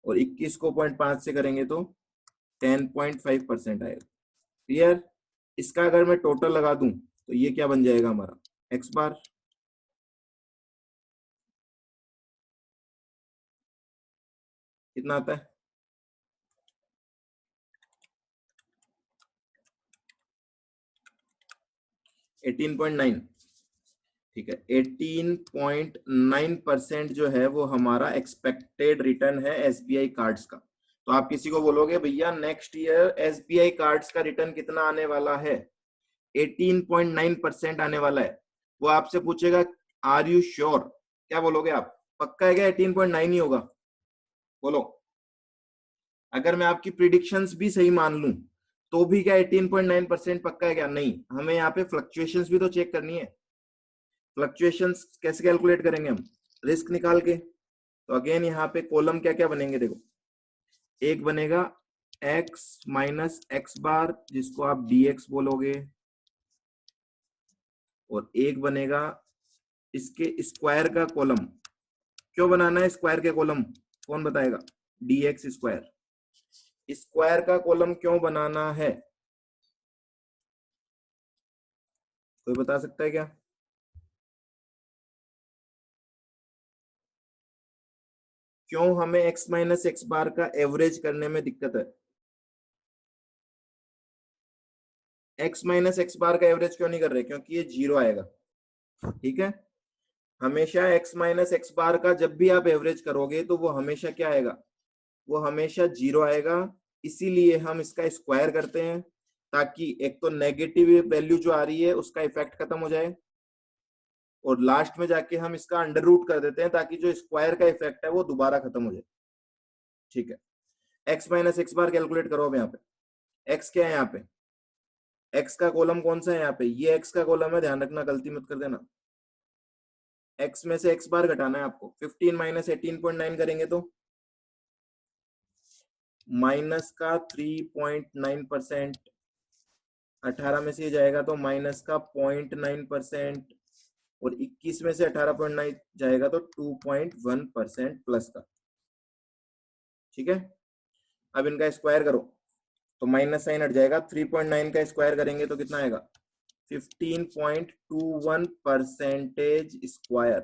[SPEAKER 1] और 21 को 0.5 से करेंगे तो 10.5% आएगा। क्लियर, इसका अगर मैं टोटल लगा दूं तो ये क्या बन जाएगा हमारा, एक्स बार, कितना आता है, 18.9, ठीक है, 18.9% जो है वो हमारा एक्सपेक्टेड रिटर्न है एसबीआई कार्ड्स का। तो आप किसी को बोलोगे भैया नेक्स्ट ईयर एसबीआई कार्ड्स का रिटर्न कितना आने वाला है, 18.9% आने वाला है, वो आपसे पूछेगा आर यू श्योर, क्या बोलोगे आप, पक्का है क्या 18.9 ही होगा, बोलो। अगर मैं आपकी प्रिडिक्शंस भी सही मान लूं तो भी क्या 18.9% पक्का है क्या, नहीं, हमें यहाँ पे फ्लक्चुएशंस भी तो चेक करनी है। फ्लक्चुएशंस कैसे कैलकुलेट करेंगे हम, रिस्क निकाल के, तो अगेन यहाँ पे कॉलम क्या क्या बनेंगे, देखो एक बनेगा x माइनस एक्स बार जिसको आप dx बोलोगे, और एक बनेगा इसके स्क्वायर का कॉलम, क्यों बनाना है स्क्वायर के कॉलम, कौन बताएगा, dx स्क्वायर, स्क्वायर का कॉलम क्यों बनाना है, कोई बता सकता है क्या, क्यों हमें x माइनस एक्स बार का एवरेज करने में दिक्कत है, x माइनस एक्स बार का एवरेज क्यों नहीं कर रहे, क्योंकि ये जीरो आएगा, ठीक है, हमेशा x माइनस एक्स बार का जब भी आप एवरेज करोगे तो वो हमेशा क्या आएगा, वो हमेशा जीरो आएगा, इसीलिए हम इसका स्क्वायर करते हैं, ताकि एक तो नेगेटिव वैल्यू जो आ रही है उसका इफेक्ट खत्म हो जाए, और लास्ट में जाके हम इसका अंडर रूट कर देते हैं ताकि जो स्क्वायर का इफेक्ट है वो दोबारा खत्म हो जाए, ठीक है। x माइनस एक्स बार कैलकुलेट करो अब, यहाँ पे x क्या है, यहाँ पे x का कॉलम कौन सा है, यहाँ पे ये x का कॉलम है, ध्यान रखना गलती मत कर देना, x में से x बार घटाना है आपको, 15 माइनस 18.9 करेंगे तो माइनस का 3.9%, 18 में से ये जाएगा तो माइनस का 0.9%, और 21 में से 18.9 जाएगा तो 2.1% प्लस का, ठीक है। अब इनका स्क्वायर करो तो माइनस साइन हट जाएगा, 3.9 का स्क्वायर करेंगे तो कितना आएगा, 15.21% स्क्वायर,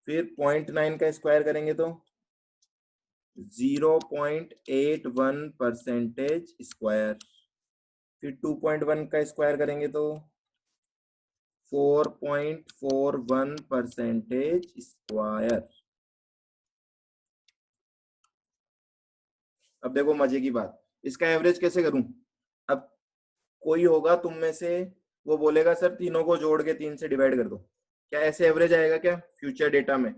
[SPEAKER 1] फिर 0.9 का स्क्वायर करेंगे तो 0.81% स्क्वायर, फिर 2.1 का स्क्वायर करेंगे तो 4.41% स्क्वायर। अब देखो मजे की बात, इसका एवरेज कैसे करूं, अब कोई होगा तुम में से वो बोलेगा सर तीनों को जोड़ के 3 से डिवाइड कर दो, क्या ऐसे एवरेज आएगा क्या, फ्यूचर डेटा में,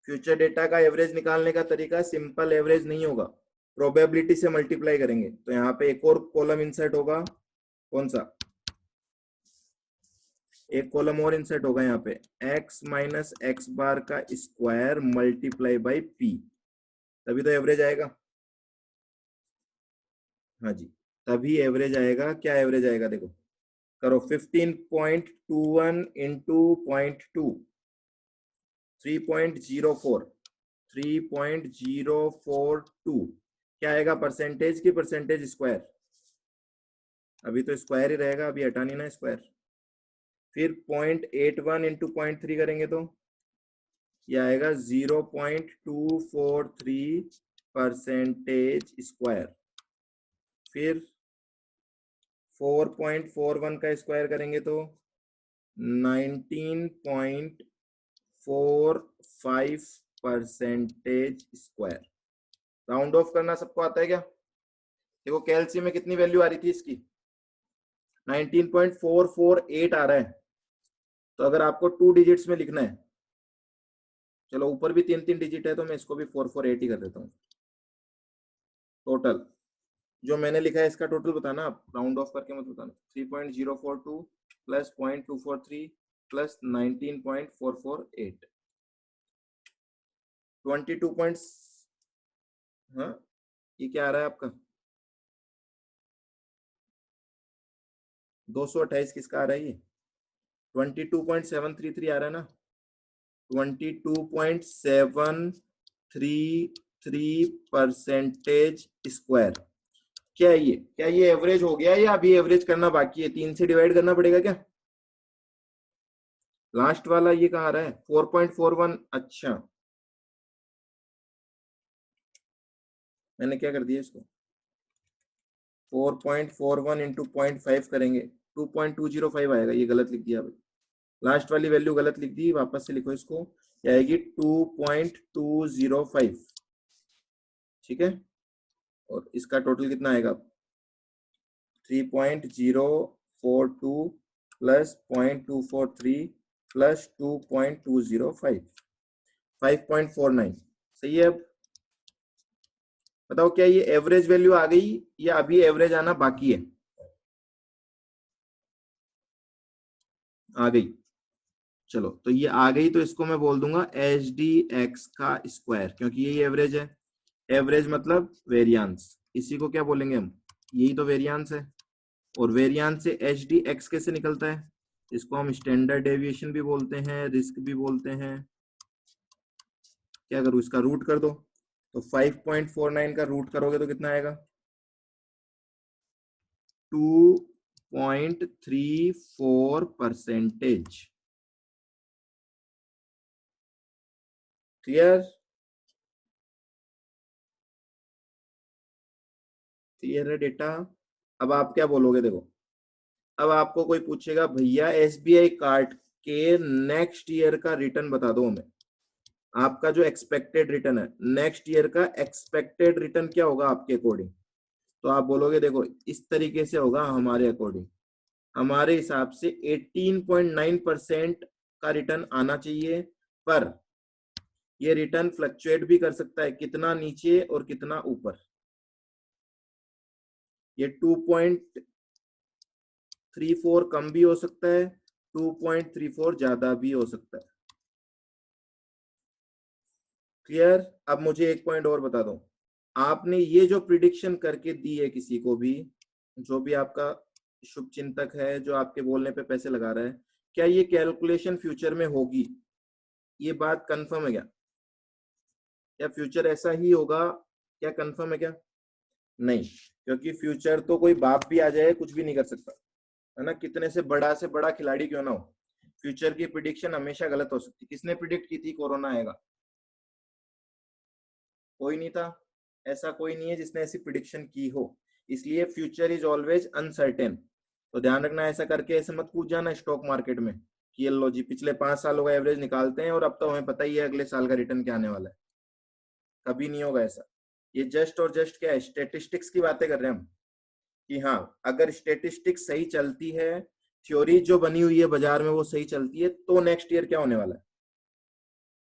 [SPEAKER 1] फ्यूचर डेटा का एवरेज निकालने का तरीका सिंपल एवरेज नहीं होगा, प्रोबेबिलिटी से मल्टीप्लाई करेंगे, तो यहाँ पे एक और कॉलम इंसर्ट होगा, कौन सा, एक कॉलम और इंसर्ट होगा यहाँ पे, x माइनस एक्स बार का स्क्वायर मल्टीप्लाई बाई p, तभी तो एवरेज आएगा। हाँ जी, तभी एवरेज आएगा। क्या एवरेज आएगा देखो, करो 15.21 इंटू 0.2, 3.04, 3.042, क्या आएगा, परसेंटेज की परसेंटेज स्क्वायर, अभी तो स्क्वायर ही रहेगा, अभी हटा नहीं ना स्क्वायर। फिर 0.81 इंटू 0.3 करेंगे तो ये आएगा 0.243 परसेंटेज स्क्वायर। फिर 4.41 का स्क्वायर करेंगे तो 19.45 परसेंटेज स्क्वायर। राउंड ऑफ करना सबको आता है क्या? देखो कैल्शियम में कितनी वैल्यू आ रही थी इसकी, 19.448 आ रहा है। तो अगर आपको 2 डिजिट्स में लिखना है, चलो ऊपर भी 3 डिजिट है तो मैं इसको भी 448 ही कर देता हूँ। टोटल जो मैंने लिखा है इसका टोटल बताना आप, राउंड ऑफ करके मत बताना। 3.042 प्लस 0.243 प्लस 19.448, 22 पॉइंट्स। हाँ, ये क्या आ रहा है आपका, 228 किसका आ रहा है ये, 22.733 आ रहा है ना, 22.733 परसेंटेज स्क्वायर। क्या है ये, क्या ये एवरेज हो गया या अभी एवरेज करना बाकी है? 3 से डिवाइड करना पड़ेगा क्या? लास्ट वाला ये कहाँ आ रहा है, 4.41। अच्छा, मैंने क्या कर दिया इसको, 4.41 इंटू 0.5 करेंगे 2.205 आएगा, ये गलत लिख दिया भाई, लास्ट वाली वैल्यू गलत लिख दी, वापस से लिखो इसको, ये आएगी 2.205। ठीक है, और इसका टोटल कितना आएगा, 3.042 प्लस 0.243 प्लस 2.205, 5.49। सही है। अब बताओ क्या ये एवरेज वैल्यू आ गई या अभी एवरेज आना बाकी है? आ गई। चलो तो ये आ गई तो इसको मैं बोल दूंगा एच डी एक्स का स्क्वायर, क्योंकि यही एवरेज है। एवरेज मतलब वेरियांस, इसी को क्या बोलेंगे हम, यही तो वेरियांस है। और वेरियांस से एच डी एक्स कैसे निकलता है, इसको हम स्टैंडर्ड डेविएशन भी बोलते हैं, रिस्क भी बोलते हैं। क्या करूं, इसका रूट कर दो, तो 5.49 का रूट करोगे तो कितना आएगा, 2.34 परसेंटेज। क्लियर? क्लियर है डेटा? अब आप क्या बोलोगे, देखो अब आपको कोई पूछेगा भैया एसबीआई कार्ड के नेक्स्ट ईयर का रिटर्न बता दो हमें, आपका जो एक्सपेक्टेड रिटर्न है, नेक्स्ट ईयर का एक्सपेक्टेड रिटर्न क्या होगा आपके अकॉर्डिंग? तो आप बोलोगे देखो इस तरीके से होगा हमारे अकॉर्डिंग, हमारे हिसाब से 18.9% का रिटर्न आना चाहिए। पर ये रिटर्न फ्लक्चुएट भी कर सकता है, कितना नीचे और कितना ऊपर। ये 2.34 कम भी हो सकता है, 2.34 ज्यादा भी हो सकता है। क्लियर? अब मुझे एक पॉइंट और बता दो, आपने ये जो प्रिडिक्शन करके दी है किसी को भी, जो भी आपका शुभ चिंतक है जो आपके बोलने पे पैसे लगा रहा है, क्या ये कैलकुलेशन फ्यूचर में होगी? ये बात कंफर्म है क्या? क्या फ्यूचर ऐसा ही होगा? क्या कंफर्म है क्या? नहीं, क्योंकि फ्यूचर तो कोई बाप भी आ जाए कुछ भी नहीं कर सकता, है ना, कितने से बड़ा खिलाड़ी क्यों ना हो, फ्यूचर की प्रिडिक्शन हमेशा गलत हो सकती। किसने प्रिडिक्ट की थी कोरोना आएगा? कोई नहीं था, ऐसा कोई नहीं है जिसने ऐसी प्रिडिक्शन की हो। इसलिए फ्यूचर इज ऑलवेज अनसर्टेन। तो ध्यान रखना, ऐसा करके ऐसे मत कूद जाना स्टॉक मार्केट में कि ये लो जी पिछले 5 सालों का एवरेज निकालते हैं और अब तो हमें पता ही है अगले साल का रिटर्न क्या आने वाला है। कभी नहीं होगा ऐसा। ये जस्ट और जस्ट क्या है, स्टेटिस्टिक्स की बातें कर रहे हैं हम, कि हाँ अगर स्टेटिस्टिक्स सही चलती है, थ्योरी जो बनी हुई है बाजार में वो सही चलती है, तो नेक्स्ट ईयर क्या होने वाला है,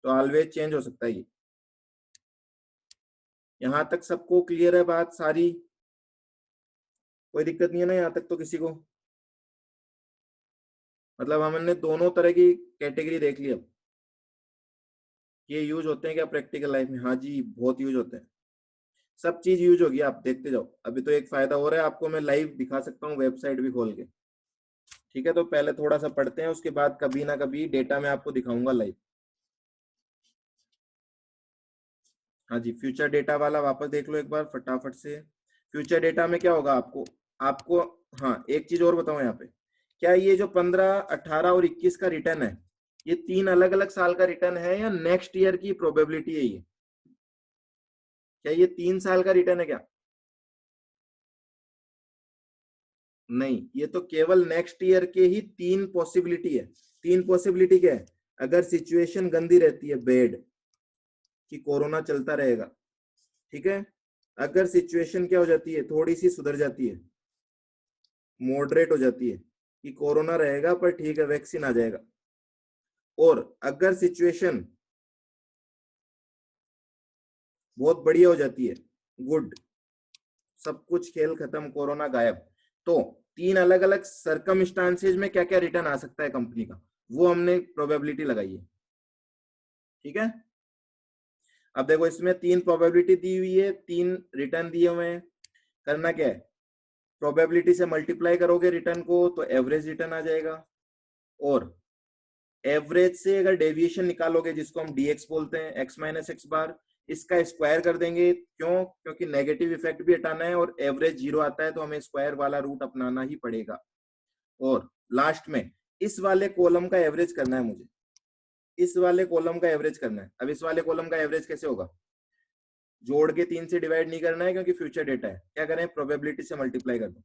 [SPEAKER 1] तो ऑलवेज चेंज हो सकता है ये। यहां तक सबको क्लियर है बात सारी? कोई दिक्कत नहीं है ना यहाँ तक तो किसी को? मतलब हमने दोनों तरह की कैटेगरी देख ली। अब ये यूज होते हैं क्या प्रैक्टिकल लाइफ में? हाँ जी, बहुत यूज होते हैं। सब चीज यूज होगी, आप देखते जाओ। अभी तो एक फायदा हो रहा है आपको, मैं लाइव दिखा सकता हूँ वेबसाइट भी खोल के। ठीक है, तो पहले थोड़ा सा पढ़ते हैं, उसके बाद कभी ना कभी डेटा में आपको दिखाऊंगा लाइव। हाँ जी, फ्यूचर डेटा वाला वापस देख लो एक बार फटाफट से। फ्यूचर डेटा में क्या होगा आपको? आपको हाँ, एक चीज और बताऊं यहाँ पे, क्या ये जो 15, 18 और 21 का रिटर्न है, ये 3 अलग अलग साल का रिटर्न है या नेक्स्ट ईयर की प्रोबेबिलिटी है ये? क्या ये 3 साल का रिटर्न है क्या? नहीं, ये तो केवल नेक्स्ट ईयर के ही 3 पॉसिबिलिटी है। 3 पॉसिबिलिटी क्या है? अगर सिचुएशन गंदी रहती है, बेड, कि कोरोना चलता रहेगा, ठीक है। अगर सिचुएशन क्या हो जाती है, थोड़ी सी सुधर जाती है, मॉडरेट हो जाती है, कि कोरोना रहेगा पर ठीक है वैक्सीन आ जाएगा, और अगर सिचुएशन बहुत बढ़िया हो जाती है, गुड, सब कुछ खेल खत्म, कोरोना गायब, तो 3 अलग अलग सरकमस्टांसेस में क्या क्या रिटर्न आ सकता है कंपनी का, वो हमने प्रोबेबिलिटी लगाई है। ठीक है, अब देखो इसमें 3 प्रोबेबिलिटी दी हुई है, 3 रिटर्न दिए हुए हैं। करना क्या है, प्रोबेबिलिटी से मल्टीप्लाई करोगे रिटर्न को तो एवरेज रिटर्न आ जाएगा, और एवरेज से अगर डेविएशन निकालोगे, जिसको हम डीएक्स बोलते हैं, एक्स माइनस एक्स बार, इसका स्क्वायर कर देंगे। क्यों? क्योंकि नेगेटिव इफेक्ट भी हटाना है, और एवरेज 0 आता है तो हमें स्क्वायर वाला रूट अपनाना ही पड़ेगा। और लास्ट में इस वाले कॉलम का एवरेज करना है मुझे, इस वाले कॉलम का एवरेज करना है। अब इस वाले कॉलम का एवरेज कैसे होगा? जोड़ के 3 से डिवाइड नहीं करना है, क्योंकि फ्यूचर डेटा है। क्या करें, प्रोबेबिलिटी से मल्टीप्लाई कर दो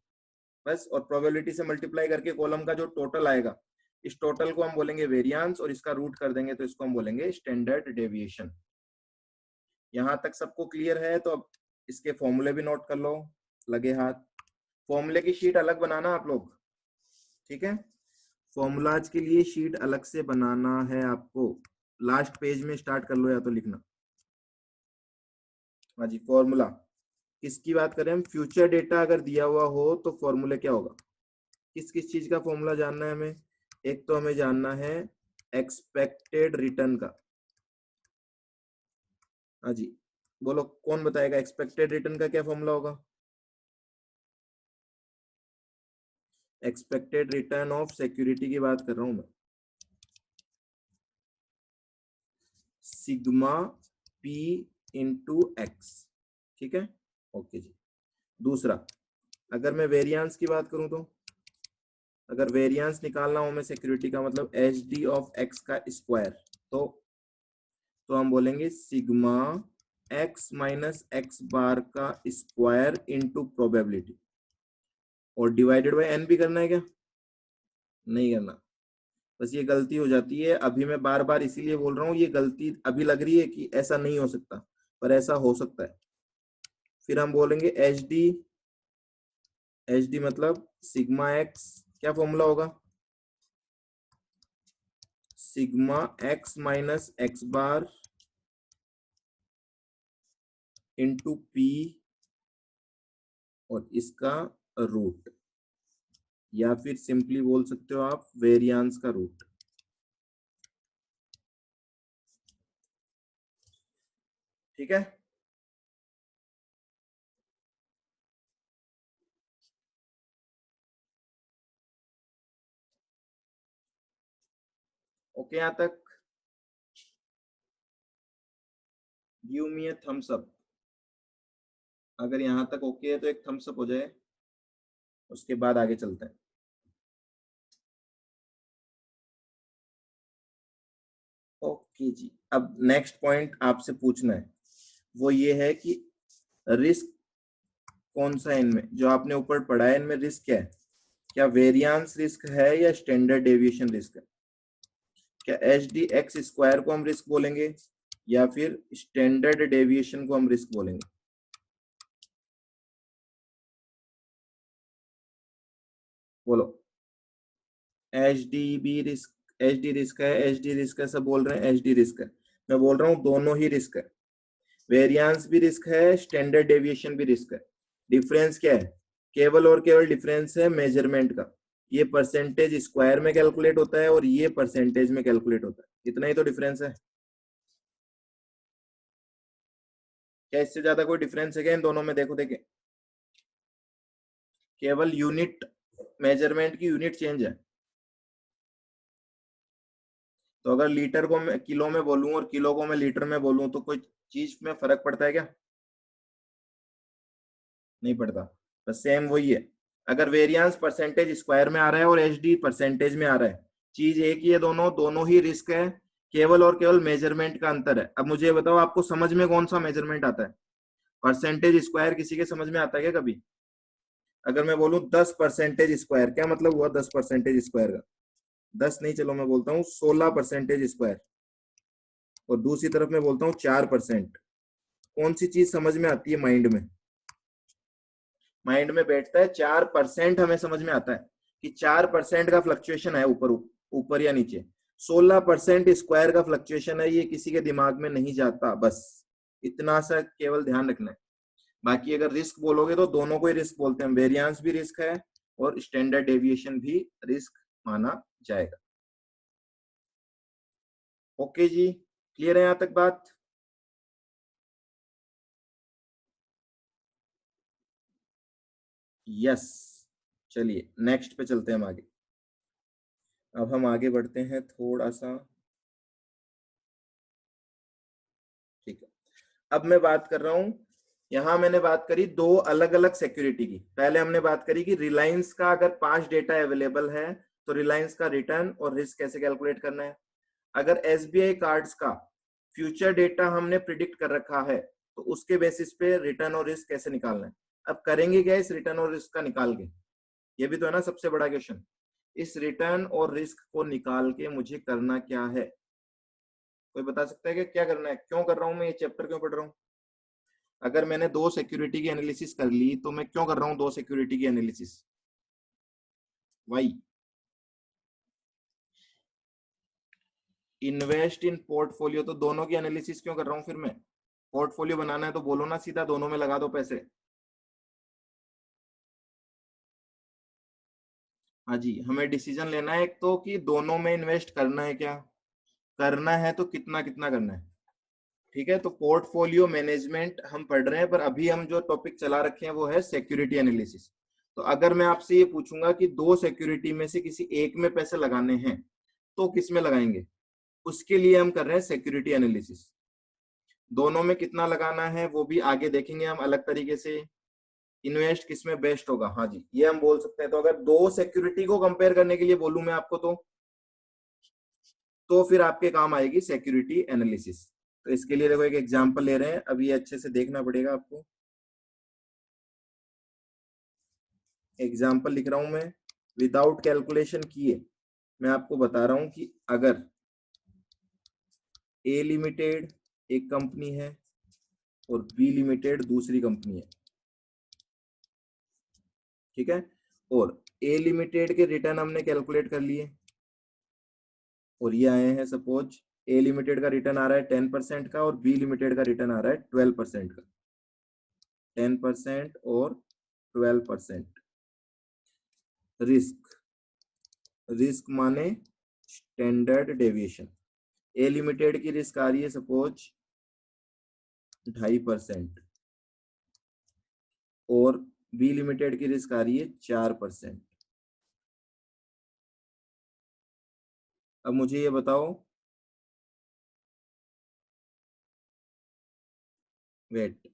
[SPEAKER 1] बस, और प्रोबेबिलिटी से मल्टीप्लाई करके कॉलम का जो टोटल आएगा, इस टोटल को हम बोलेंगे वेरिएंस, और इसका रूट कर देंगे तो इसको हम बोलेंगे स्टैंडर्ड डेविएशन। यहां तक सबको क्लियर है? तो अब इसके फॉर्मूले भी नोट कर लो, लगे हाथ। फॉर्मूले की शीट अलग बनाना आप लोग, ठीक है। फॉर्मूलाज के लिए शीट अलग से बनाना है आपको। लास्ट पेज में स्टार्ट कर लो या तो लिखना। हाँ जी, फॉर्मूला किसकी बात करें हम? फ्यूचर डेटा अगर दिया हुआ हो तो फॉर्मूला क्या होगा? किस किस चीज का फॉर्मूला जानना है हमें? एक तो हमें जानना है एक्सपेक्टेड रिटर्न का। हाँ जी, बोलो कौन बताएगा एक्सपेक्टेड रिटर्न का क्या फॉर्मूला होगा? एक्सपेक्टेड रिटर्न ऑफ सिक्योरिटी की बात कर रहा हूं मैं, सिग्मा पी इंटू एक्स। ठीक है, ओके जी। दूसरा, अगर मैं वेरिएंस की बात करूं तो, अगर वेरिएंस निकालना हो मैं सिक्योरिटी का, मतलब एच डी ऑफ एक्स का स्क्वायर, तो हम बोलेंगे sigma X minus X bar का स्क्वायर इंटू प्रोबेबिलिटी, और डिवाइडेड बाय एन भी करना है क्या? नहीं करना। बस ये गलती हो जाती है, अभी मैं बार बार इसीलिए बोल रहा हूँ, ये गलती अभी लग रही है कि ऐसा नहीं हो सकता, पर ऐसा हो सकता है। फिर हम बोलेंगे एच डी, एच डी मतलब सिग्मा एक्स, क्या फॉर्मूला होगा? Sigma X minus X bar into P, और इसका रूट, या फिर सिंपली बोल सकते हो आप वेरिएंस का रूट। ठीक है, ओके यहां तक? गिव मी ए थम्स अप, अगर यहां तक ओके है तो एक थम्स अप हो जाए, उसके बाद आगे चलते हैं। ओके जी, अब नेक्स्ट पॉइंट आपसे पूछना है, वो ये है कि रिस्क कौन सा है इनमें, जो आपने ऊपर पढ़ा है इनमें रिस्क क्या है? क्या वेरिएंस रिस्क है या स्टैंडर्ड डेविएशन रिस्क है? क्या एच डी एक्स स्क्वायर को हम रिस्क बोलेंगे, या फिर स्टैंडर्ड डेविएशन को हम रिस्क बोलेंगे? बोलो। H D be risk, H D risk है, एच डी रिस्क है, सब बोल रहे हैं एच डी रिस्क है। मैं बोल रहा हूँ दोनों ही रिस्क है, वेरिएंस भी रिस्क है, स्टैंडर्ड डेविएशन भी रिस्क है। डिफरेंस क्या है? केवल और केवल डिफरेंस है मेजरमेंट का, ये परसेंटेज स्क्वायर में कैलकुलेट होता है और ये परसेंटेज में कैलकुलेट होता है। इतना ही तो डिफरेंस है। क्या इससे ज्यादा कोई डिफरेंस है क्या इन दोनों में? देखो देखे, केवल यूनिट मेजरमेंट की यूनिट चेंज है। तो अगर लीटर को मैं किलो में बोलूं और किलो को मैं लीटर में बोलूं तो कोई चीज में फर्क पड़ता है क्या? नहीं पड़ता। बस सेम वही है। अगर वेरिएंस परसेंटेज स्क्वायर में आ रहा है और एचडी परसेंटेज में आ रहा है, चीज एक ही है, दोनों दोनों ही रिस्क है, केवल और केवल मेजरमेंट का अंतर है। अब मुझे बताओ आपको समझ में कौन सा मेजरमेंट आता है? परसेंटेज स्क्वायर किसी के समझ में आता है क्या कभी? अगर मैं बोलूं 10% स्क्वायर, क्या मतलब हुआ 10% स्क्वायर का? 10 नहीं, चलो मैं बोलता हूँ 16% स्क्वायर, और दूसरी तरफ मैं बोलता हूँ 4%। कौन सी चीज समझ में आती है माइंड में? माइंड में बैठता है 4%, हमें समझ में आता है कि 4% का फ्लक्चुएशन है ऊपर ऊपर या नीचे। 16% स्क्वायर का फ्लक्चुएशन है, ये किसी के दिमाग में नहीं जाता। बस इतना सा केवल ध्यान रखना है। बाकी अगर रिस्क बोलोगे तो दोनों को ही रिस्क बोलते हैं, वेरिएंस भी रिस्क है और स्टैंडर्ड डेविएशन भी रिस्क माना जाएगा। ओके जी, क्लियर है यहां तक बात? यस। चलिए नेक्स्ट पे चलते हैं हम आगे। अब हम आगे बढ़ते हैं थोड़ा सा। ठीक है, अब मैं बात कर रहा हूं, यहां मैंने बात करी दो अलग अलग सिक्योरिटी की। पहले हमने बात करी कि रिलायंस का अगर 5 डेटा अवेलेबल है तो रिलायंस का रिटर्न और रिस्क कैसे कैलकुलेट करना है। अगर एसबीआई कार्ड्स का फ्यूचर डेटा हमने प्रिडिक्ट कर रखा है तो उसके बेसिस पे रिटर्न और रिस्क कैसे निकालना है। अब करेंगे क्या इस रिटर्न और रिस्क का निकाल के? ये भी तो है ना सबसे बड़ा क्वेश्चन। इस रिटर्न और रिस्क को निकाल के मुझे करना क्या है? कोई बता सकता है कि क्या करना है? क्यों कर रहा हूं मैं ये चैप्टर, क्यों पढ़ रहा हूँ? अगर मैंने दो सिक्योरिटी की एनालिसिस कर ली तो मैं क्यों कर रहा हूँ दो सिक्योरिटी की analysis? Why? Invest in portfolio, तो दोनों की एनालिसिस क्यों कर रहा हूँ फिर मैं? पोर्टफोलियो बनाना है तो बोलो ना सीधा दोनों में लगा दो पैसे। हाँ जी, हमें डिसीजन लेना है एक तो कि दोनों में इन्वेस्ट करना है, क्या करना है, तो कितना कितना करना है। ठीक है, तो पोर्टफोलियो मैनेजमेंट हम पढ़ रहे हैं, पर अभी हम जो टॉपिक चला रखे हैं वो है सिक्योरिटी एनालिसिस। तो अगर मैं आपसे ये पूछूंगा कि दो सिक्योरिटी में से किसी एक में पैसे लगाने हैं तो किस में लगाएंगे, उसके लिए हम कर रहे हैं सिक्योरिटी एनालिसिस। दोनों में कितना लगाना है वो भी आगे देखेंगे हम अलग तरीके से। इन्वेस्ट किस में बेस्ट होगा, हाँ जी ये हम बोल सकते हैं। तो अगर दो सिक्योरिटी को कंपेयर करने के लिए बोलूं मैं आपको तो फिर आपके काम आएगी सिक्योरिटी एनालिसिस। तो इसके लिए देखो एक एग्जांपल ले रहे हैं, अब ये अच्छे से देखना पड़ेगा आपको। एग्जांपल लिख रहा हूं मैं, विदाउट कैलकुलेशन किए मैं आपको बता रहा हूं कि अगर ए लिमिटेड एक कंपनी है और बी लिमिटेड दूसरी कंपनी है, ठीक है, और ए लिमिटेड के रिटर्न हमने कैलकुलेट कर लिए और ये आए हैं, सपोज ए लिमिटेड का रिटर्न आ रहा है 10% का और बी लिमिटेड का रिटर्न आ रहा है 12% का। 10% और 12%। रिस्क, रिस्क माने स्टैंडर्ड डेविएशन। ए लिमिटेड की रिस्क आ रही है सपोज 2.5% और बी लिमिटेड की रिस्क आ रही है 4%। अब मुझे ये बताओ, वेट,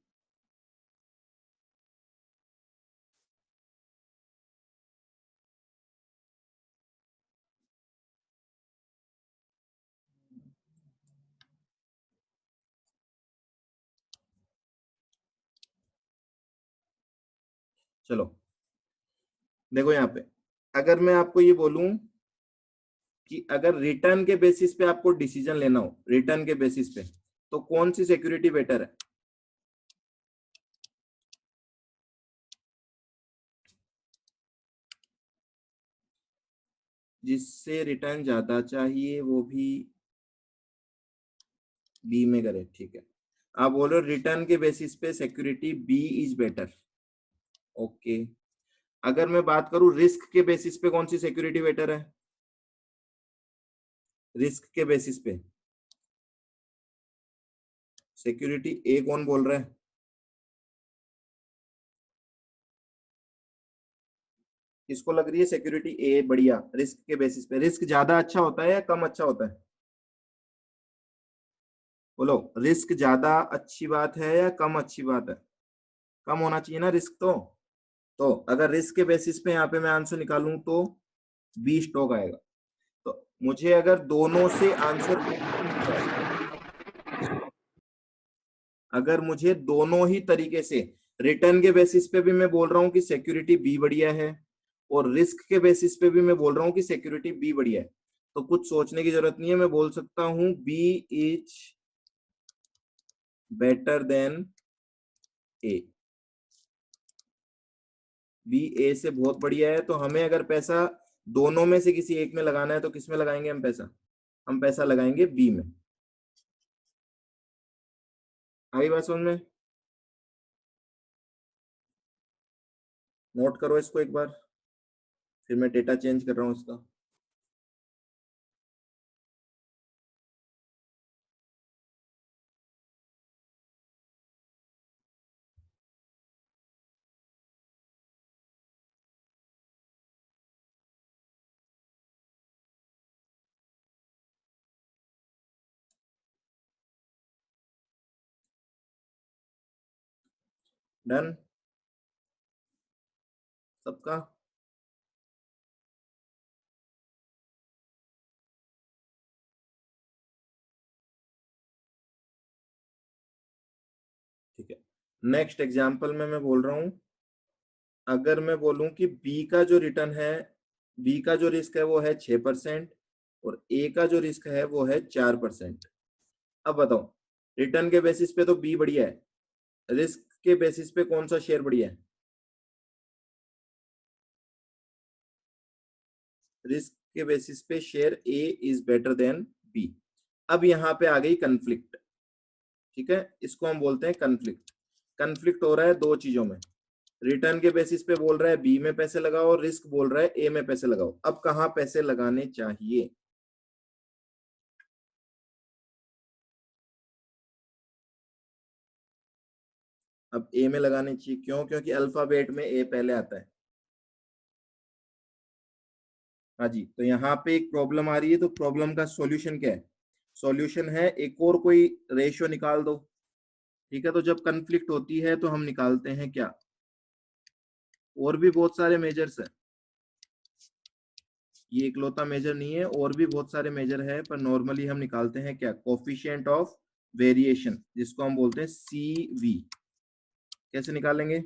[SPEAKER 1] चलो देखो यहाँ पे, अगर मैं आपको ये बोलूं कि अगर रिटर्न के बेसिस पे आपको डिसीजन लेना हो, रिटर्न के बेसिस पे, तो कौन सी सिक्योरिटी बेटर है? जिससे रिटर्न ज्यादा चाहिए वो भी बी में करे, ठीक है। आप बोल रहे हो रिटर्न के बेसिस पे security B is better, okay. अगर मैं बात करूं रिस्क के बेसिस पे कौन सी सिक्योरिटी बेटर है? रिस्क के बेसिस पे सिक्योरिटी ए कौन बोल रहा है? किसको लग रही है सिक्योरिटी ए बढ़िया रिस्क के बेसिस पे? रिस्क ज्यादा अच्छा होता है या कम अच्छा होता है? बोलो, रिस्क ज्यादा अच्छी बात है या कम अच्छी बात है? कम होना चाहिए ना रिस्क तो अगर रिस्क के बेसिस पे यहाँ पे मैं आंसर निकालूं तो बी स्टॉक आएगा। तो मुझे अगर दोनों से आंसर, अगर मुझे दोनों ही तरीके से, रिटर्न के बेसिस पे भी मैं बोल रहा हूँ कि सिक्योरिटी बी बढ़िया है और रिस्क के बेसिस पे भी मैं बोल रहा हूँ कि सिक्योरिटी बी बढ़िया है, तो कुछ सोचने की जरूरत नहीं है, मैं बोल सकता हूँ B is better than A. B A से बहुत बढ़िया है, तो हमें अगर पैसा दोनों में से किसी एक में लगाना है तो किस में लगाएंगे हम पैसा? हम पैसा लगाएंगे बी में। आई बात समझ में? नोट करो इसको एक बार, फिर मैं डेटा चेंज कर रहा हूँ इसका। डन सबका? ठीक है, नेक्स्ट एग्जांपल में मैं बोल रहा हूं, अगर मैं बोलूं कि बी का जो रिटर्न है, बी का जो रिस्क है वो है 6% और ए का जो रिस्क है वो है 4%। अब बताओ, रिटर्न के बेसिस पे तो बी बढ़िया है, रिस्क के बेसिस पे कौन सा शेयर बढ़िया है? रिस्क के बेसिस पे share A is better than B. अब यहाँ पे आ गई कंफ्लिक्ट। ठीक है, इसको हम बोलते हैं कंफ्लिक्ट। कंफ्लिक्ट हो रहा है दो चीजों में, रिटर्न के बेसिस पे बोल रहा है बी में पैसे लगाओ और रिस्क बोल रहा है ए में पैसे लगाओ। अब कहाँ पैसे लगाने चाहिए? अब ए में लगाने चाहिए, क्यों? क्योंकि अल्फाबेट में ए पहले आता है। हाँ जी, तो यहाँ पे एक प्रॉब्लम आ रही है, तो प्रॉब्लम का सॉल्यूशन क्या है? सॉल्यूशन है एक और कोई रेशियो निकाल दो। ठीक है, तो जब कंफ्लिक्ट होती है तो हम निकालते हैं क्या? और भी बहुत सारे मेजर्स है, ये इकलौता मेजर नहीं है, और भी बहुत सारे मेजर है, पर नॉर्मली हम निकालते हैं क्या? कोफिशिएंट ऑफ वेरिएशन, जिसको हम बोलते हैं CV। कैसे निकालेंगे?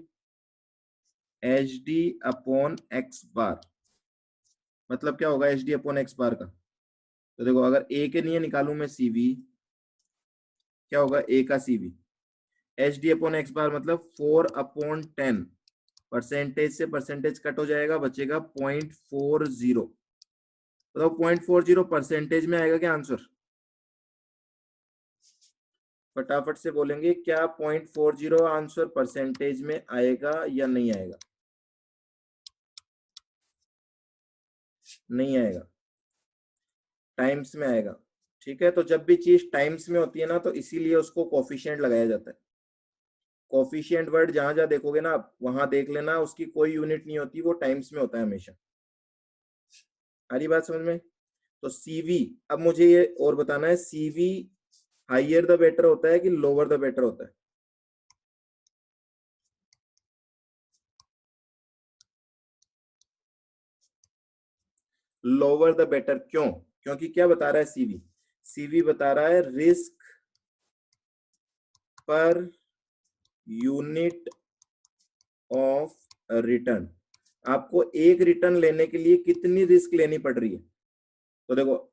[SPEAKER 1] H D upon X bar. मतलब क्या होगा H D upon X bar का? तो देखो, अगर ए के लिए निकालू मैं CV, क्या होगा ए का CV? H D upon X bar मतलब 4/10। परसेंटेज से परसेंटेज कट हो जाएगा, बचेगा 0.40। बताओ 0.40 परसेंटेज में आएगा क्या आंसर? फटाफट से बोलेंगे, क्या 0.40 आंसर परसेंटेज में आएगा या नहीं आएगा? नहीं आएगा, टाइम्स में आएगा। ठीक है, तो जब भी चीज टाइम्स में होती है ना, तो इसीलिए उसको कोफिशिएंट लगाया जाता है। कोफिशिएंट वर्ड जहां जहां देखोगे ना आप, वहां देख लेना उसकी कोई यूनिट नहीं होती, वो टाइम्स में होता है हमेशा। सारी बात समझ में? तो CV, अब मुझे ये और बताना है, CV हाइयर द बेटर होता है कि लोअर द बेटर होता है? लोअर द बेटर, क्यों? क्योंकि क्या बता रहा है CV बता रहा है risk per unit of return. आपको एक रिटर्न लेने के लिए कितनी रिस्क लेनी पड़ रही है? तो देखो,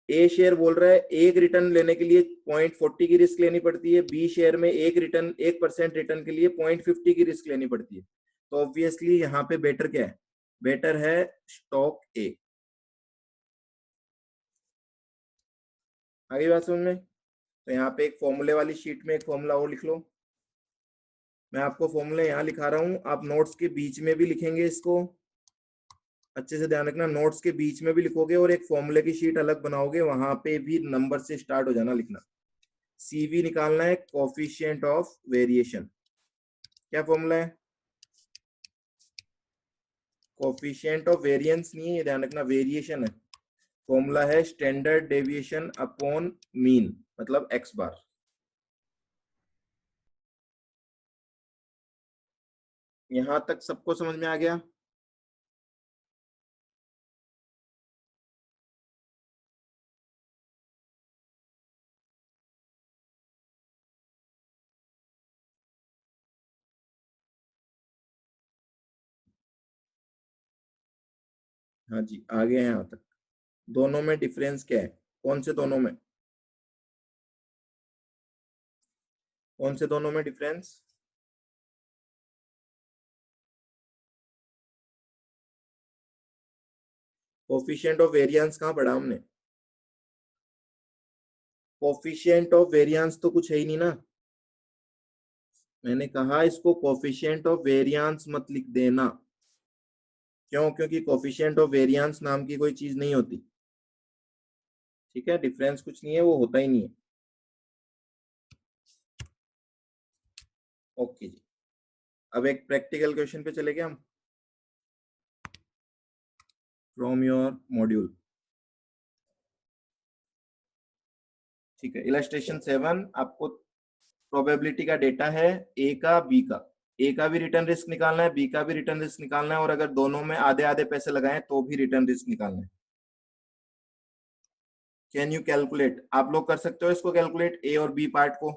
[SPEAKER 1] ए शेयर बोल रहा है एक रिटर्न लेने के लिए 0.40 की रिस्क लेनी पड़ती है, बी शेयर में एक रिटर्न 1% रिटर्न के लिए 0.50 की रिस्क लेनी पड़ती है। तो ऑब्वियसली यहाँ पे बेटर क्या है? बेटर है स्टॉक ए। आगे बात समझ में? तो यहाँ पे एक फॉर्मूले वाली शीट में एक फॉर्मूला और लिख लो। मैं आपको फॉर्मूले यहाँ लिखा रहा हूँ, आप नोट्स के बीच में भी लिखेंगे इसको, अच्छे से ध्यान रखना, नोट्स के बीच में भी लिखोगे और एक फॉर्मूले की शीट अलग बनाओगे, वहां पे भी नंबर से स्टार्ट हो जाना लिखना। सीवी निकालना है, कोफिशिएंट ऑफ वेरिएशन। क्या फॉर्मूला है? कोफिशिएंट ऑफ वेरिएंस नहीं है, ये ध्यान रखना, वेरिएशन है। फॉर्मूला है स्टैंडर्ड डेविएशन अपॉन मीन, मतलब एक्स बार। यहां तक सबको समझ में आ गया? हाँ जी, आ गए हैं यहाँ तक। दोनों में डिफरेंस क्या है? कौन से दोनों में? कौन से दोनों में डिफरेंस? कोफिशिएंट ऑफ वेरिएंस कहाँ पढ़ा हमने? कोफिशिएंट ऑफ वेरिएंस तो कुछ है ही नहीं ना। मैंने कहा इसको कोफिशिएंट ऑफ वेरिएंस मत लिख देना। क्यों? क्योंकि कोफिशिएंट ऑफ वेरिएंस नाम की कोई चीज नहीं होती। ठीक है, डिफरेंस कुछ नहीं है, वो होता ही नहीं है। ओके जी, अब एक प्रैक्टिकल क्वेश्चन पे चले गए हम, फ्रॉम योर मॉड्यूल। ठीक है, इलस्ट्रेशन 7, आपको प्रोबेबिलिटी का डेटा है ए का बी का। ए का भी रिटर्न रिस्क निकालना है, बी का भी रिटर्न रिस्क निकालना है, और अगर दोनों में आधे आधे पैसे लगाएं तो भी रिटर्न रिस्क निकालना है। Can you calculate? आप लोग कर सकते हो इसको कैलकुलेट, ए और बी पार्ट को?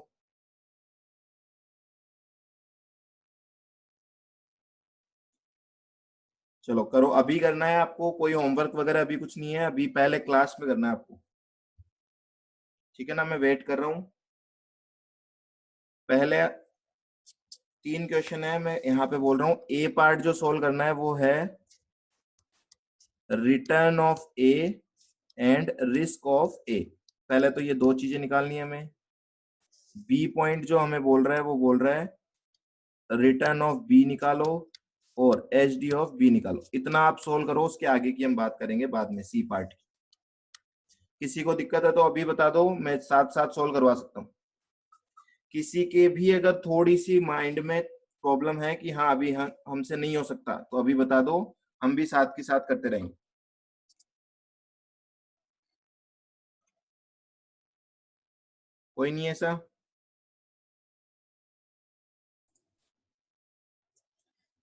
[SPEAKER 1] चलो करो, अभी करना है आपको, कोई होमवर्क वगैरह अभी कुछ नहीं है, अभी पहले क्लास में करना है आपको। ठीक है ना, मैं वेट कर रहा हूँ। पहले 3 क्वेश्चन है, मैं यहाँ पे बोल रहा हूँ। ए पार्ट जो सोल्व करना है वो है return of A and risk of A. पहले तो ये दो चीजें निकालनी है हमें। बी पॉइंट जो हमें बोल रहा है वो बोल रहा है रिटर्न ऑफ बी निकालो और एच डी ऑफ बी निकालो। इतना आप सोल्व करो, उसके आगे की हम बात करेंगे बाद में, सी पार्ट की। किसी को दिक्कत है तो अभी बता दो, मैं साथ साथ सोल्व करवा सकता हूँ। किसी के भी अगर थोड़ी सी माइंड में प्रॉब्लम है कि हाँ अभी हमसे नहीं हो सकता, तो अभी बता दो, हम भी साथ के साथ करते रहेंगे। कोई नहीं ऐसा?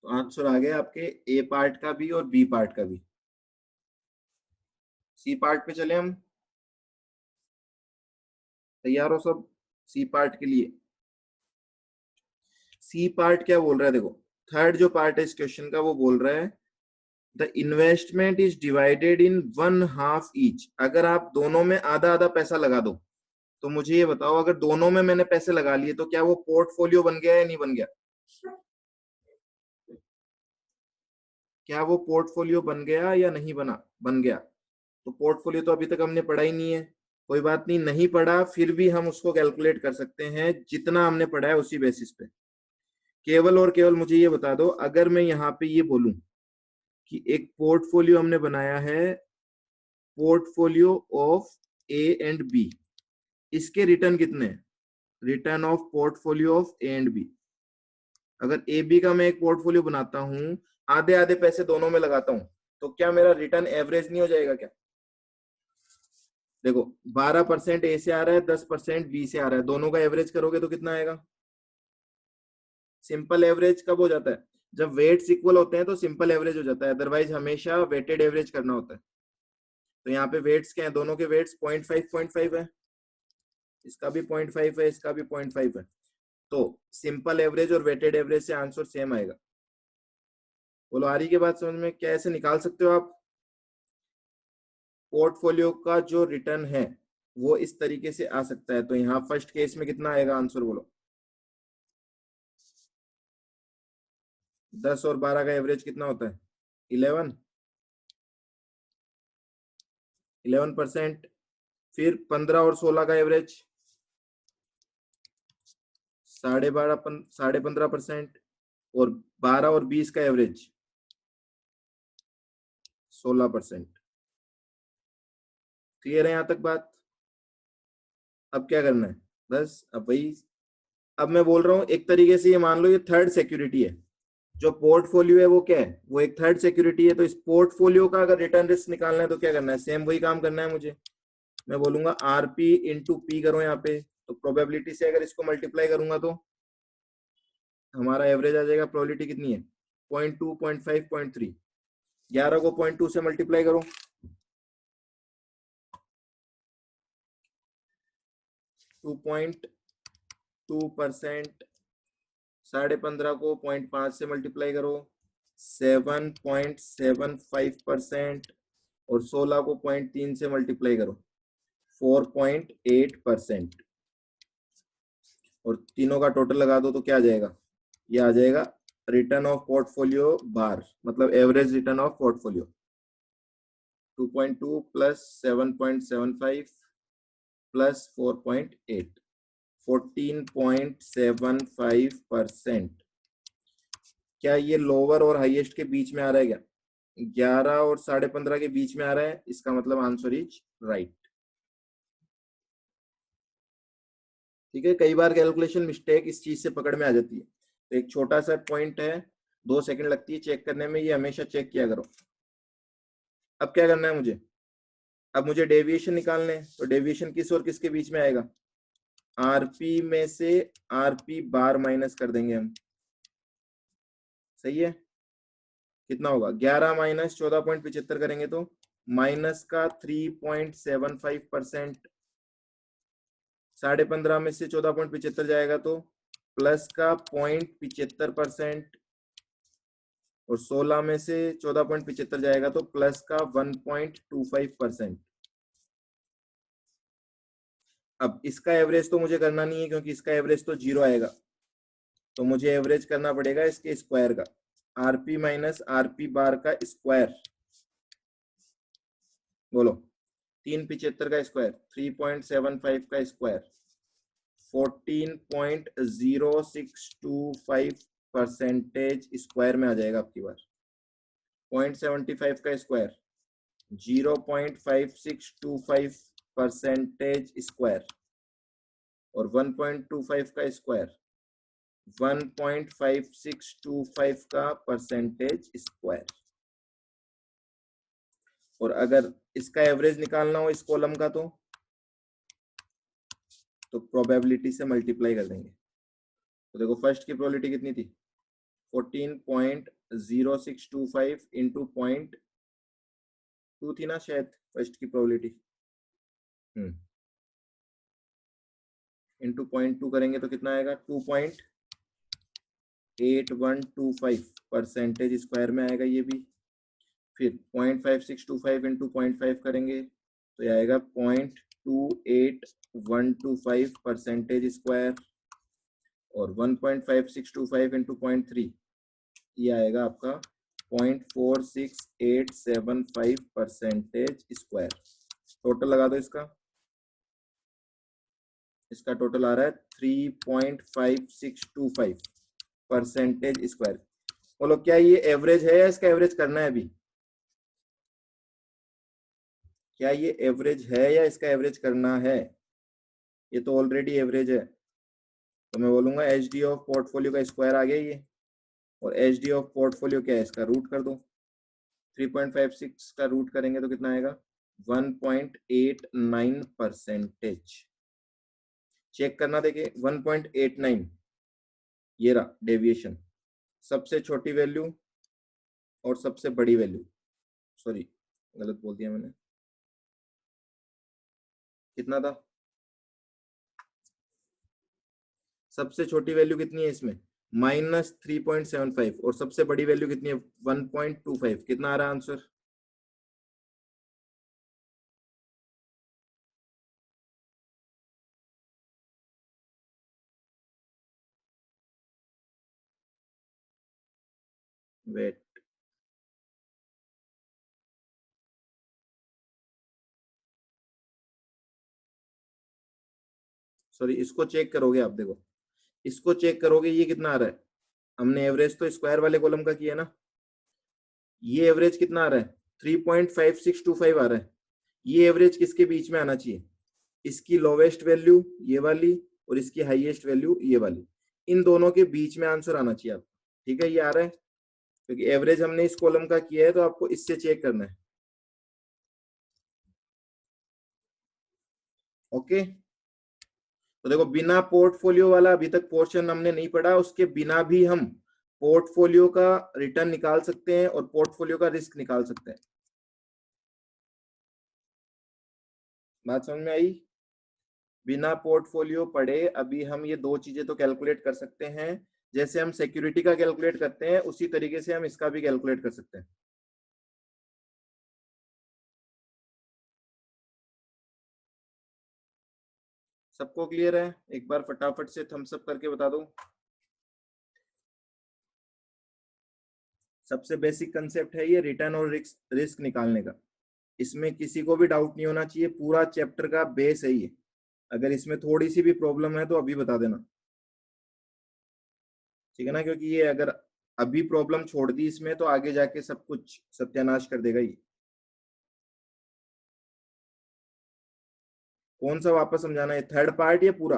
[SPEAKER 1] तो आंसर आ गया आपके ए पार्ट का भी और बी पार्ट का भी। सी पार्ट पे चले हम, तैयार हो सब सी पार्ट के लिए? सी पार्ट क्या बोल रहा है देखो, थर्ड जो पार्ट है इस क्वेश्चन का वो बोल रहा है the investment is divided in 1/2 each. अगर आप दोनों में आधा आधा पैसा लगा दो, तो मुझे ये बताओ, अगर दोनों में मैंने पैसे लगा लिए तो क्या वो पोर्टफोलियो बन गया या नहीं बन गया? क्या वो पोर्टफोलियो बन गया या नहीं बना? बन गया। तो पोर्टफोलियो तो अभी तक हमने पढ़ा ही नहीं है। कोई बात नहीं, नहीं पढ़ा फिर भी हम उसको कैलकुलेट कर सकते हैं, जितना हमने पढ़ा है उसी बेसिस पे। केवल और केवल मुझे ये बता दो, अगर मैं यहाँ पे ये बोलूं कि एक पोर्टफोलियो हमने बनाया है, portfolio of A and B, इसके रिटर्न कितने हैं? Return of portfolio of A and B. अगर ए बी का मैं एक पोर्टफोलियो बनाता हूं, आधे आधे पैसे दोनों में लगाता हूं, तो क्या मेरा रिटर्न एवरेज नहीं हो जाएगा क्या? देखो 12% ए से आ रहा है, 10% बी से आ रहा है, दोनों का एवरेज करोगे तो कितना आएगा? सिंपल एवरेज कब हो जाता है? जब वेट्स इक्वल होते हैं तो सिंपल एवरेज हो जाता है, अदरवाइज हमेशा वेटेड एवरेज करना होता है। तो यहाँ पे वेट्स क्या है? दोनों के वेट्स 0.5 है, इसका भी 0.5 है, इसका भी 0.5 है। तो सिंपल एवरेज और वेटेड एवरेज से आंसर सेम आएगा। बोलो आ रही के बात समझ में? कैसे निकाल सकते हो आप? पोर्टफोलियो का जो रिटर्न है वो इस तरीके से आ सकता है। तो यहाँ फर्स्ट केस में कितना आएगा आंसर बोलो? 10 और 12 का एवरेज कितना होता है? 11, 11%। फिर 15 और 16 का एवरेज 15.5% और 12 और 20 का एवरेज 16%। क्लियर है यहां तक बात? अब क्या करना है, बस अब वही, अब मैं बोल रहा हूं एक तरीके से ये मान लो ये थर्ड सिक्योरिटी है। जो पोर्टफोलियो है वो क्या है, वो एक थर्ड सिक्योरिटी है। तो इस पोर्टफोलियो का अगर रिटर्न रिस्क निकालना है तो क्या करना है, सेम वही काम करना है मुझे। मैं बोलूंगा आरपी इंटू पी करो यहाँ पे, तो प्रोबेबिलिटी से अगर इसको मल्टीप्लाई करूंगा तो हमारा एवरेज आ जाएगा। प्रोबेबिलिटी कितनी है, 0.2, 0.5, 0.3। 11 को 0.2 से मल्टीप्लाई करो, 2.2%। 15.5 को 0.5 से मल्टीप्लाई करो, 7.75%। और 16 को 0.3 से मल्टीप्लाई करो, 4.8%। और तीनों का टोटल लगा दो तो क्या आ जाएगा, ये आ जाएगा रिटर्न ऑफ पोर्टफोलियो बार, मतलब average return of portfolio. 2.2 plus 7.75 plus 4.8, 14.75%। क्या ये लोअर और हाईएस्ट के बीच में आ रहा है क्या, 11 और 15.5 के बीच में आ रहा है, इसका मतलब आंसर इज राइट। ठीक है, कई बार कैलकुलेशन मिस्टेक इस चीज से पकड़ में आ जाती है। तो एक छोटा सा पॉइंट है, 2 सेकंड लगती है चेक करने में, ये हमेशा चेक किया करो। अब क्या करना है मुझे, अब मुझे डेविएशन निकालने हैं। तो डेविएशन किस और किसके बीच में आएगा, आरपी में से आरपी बार माइनस कर देंगे हम। सही है, कितना होगा, 11 माइनस 14.75 करेंगे तो माइनस का 3.75%। 15.5 में से 14.75 जाएगा तो प्लस का 0.75%। और 16 में से 14.75 जाएगा तो प्लस का 1.25%। अब इसका एवरेज तो मुझे करना नहीं है क्योंकि इसका एवरेज तो 0 आएगा। तो मुझे एवरेज करना पड़ेगा इसके स्क्वायर का, आरपी माइनस आरपी बार का स्क्वायर। बोलो, 3.75 का स्क्वायर, 3.75 का स्क्वायर, 14.0625% स्क्वायर में आ जाएगा आपकी बार। 0.75 का स्क्वायर 0.5625% स्क्वायर। और 1.25 का स्क्वायर 1.5625 का परसेंटेज स्क्वायर। और अगर इसका एवरेज निकालना हो इस कॉलम का तो प्रोबेबिलिटी से मल्टीप्लाई कर देंगे। तो देखो फर्स्ट की प्रोबेबिलिटी कितनी थी, 14.0625 इंटू 0.2 थी ना शायद फर्स्ट की प्रोबेबिलिटी, इंटू 0.2 करेंगे तो कितना आएगा, 2.8125 स्क्वायर में आएगा ये भी। फिर 0.5625 इंटू 0.5 करेंगे तो ये आएगा 0.28125% स्क्वायर। और 1.5625 इंटू 0.3 ये आएगा आपका 0.46875% स्क्वायर। टोटल लगा दो इसका, इसका टोटल आ रहा है 3.5625% स्क्वायर। बोलो क्या ये एवरेज है या इसका एवरेज करना है अभी, क्या ये एवरेज है या इसका एवरेज करना है, ये तो ऑलरेडी एवरेज है। तो मैं बोलूंगा एच डी ऑफ पोर्टफोलियो का स्क्वायर आ गया ये। और एच डी ऑफ पोर्टफोलियो क्या है, इसका रूट कर दो। 3.56 का रूट करेंगे तो कितना आएगा, 1.89%। चेक करना, देखिए 1.89, ये रहा डेविएशन, सबसे छोटी वैल्यू और सबसे बड़ी वैल्यू, सॉरी गलत बोल दिया मैंने, कितना था, सबसे छोटी वैल्यू कितनी है इसमें, -3.75। और सबसे बड़ी वैल्यू कितनी है, 1.25। कितना आ रहा है आंसर, वेट, सॉरी इसको चेक करोगे आप, देखो इसको चेक करोगे ये कितना आ रहा है, हमने एवरेज तो स्क्वायर वाले कॉलम का किया ना, ये एवरेज कितना आ रहा है 3.5625 आ रहा है। ये एवरेज किसके बीच में आना चाहिए, इसकी लोवेस्ट वैल्यू ये वाली और इसकी हाईएस्ट वैल्यू ये वाली, इन दोनों के बीच में आंसर आना चाहिए आपको। ठीक है, ये आ रहा है क्योंकि एवरेज हमने इस कॉलम का किया है तो आपको इससे चेक करना है। ओके, तो देखो बिना पोर्टफोलियो वाला अभी तक पोर्शन हमने नहीं पढ़ा, उसके बिना भी हम पोर्टफोलियो का रिटर्न निकाल सकते हैं और पोर्टफोलियो का रिस्क निकाल सकते हैं। बात समझ में आई? बिना पोर्टफोलियो पढ़े अभी हम ये दो चीजें तो कैलकुलेट कर सकते हैं, जैसे हम सिक्योरिटी का कैलकुलेट करते हैं उसी तरीके से हम इसका भी कैलकुलेट कर सकते हैं। सबको क्लियर है? एक बार फटाफट से थम्स अप करके बता दो। सबसे बेसिक कंसेप्ट है ये रिटर्न और रिस्क निकालने का, इसमें किसी को भी डाउट नहीं होना चाहिए, पूरा चैप्टर का बेस है ये। अगर इसमें थोड़ी सी भी प्रॉब्लम है तो अभी बता देना, ठीक है ना, क्योंकि ये अगर अभी प्रॉब्लम छोड़ दी इसमें तो आगे जाके सब कुछ सत्यानाश कर देगा ये। कौन सा वापस समझाना है, थर्ड पार्ट या पूरा?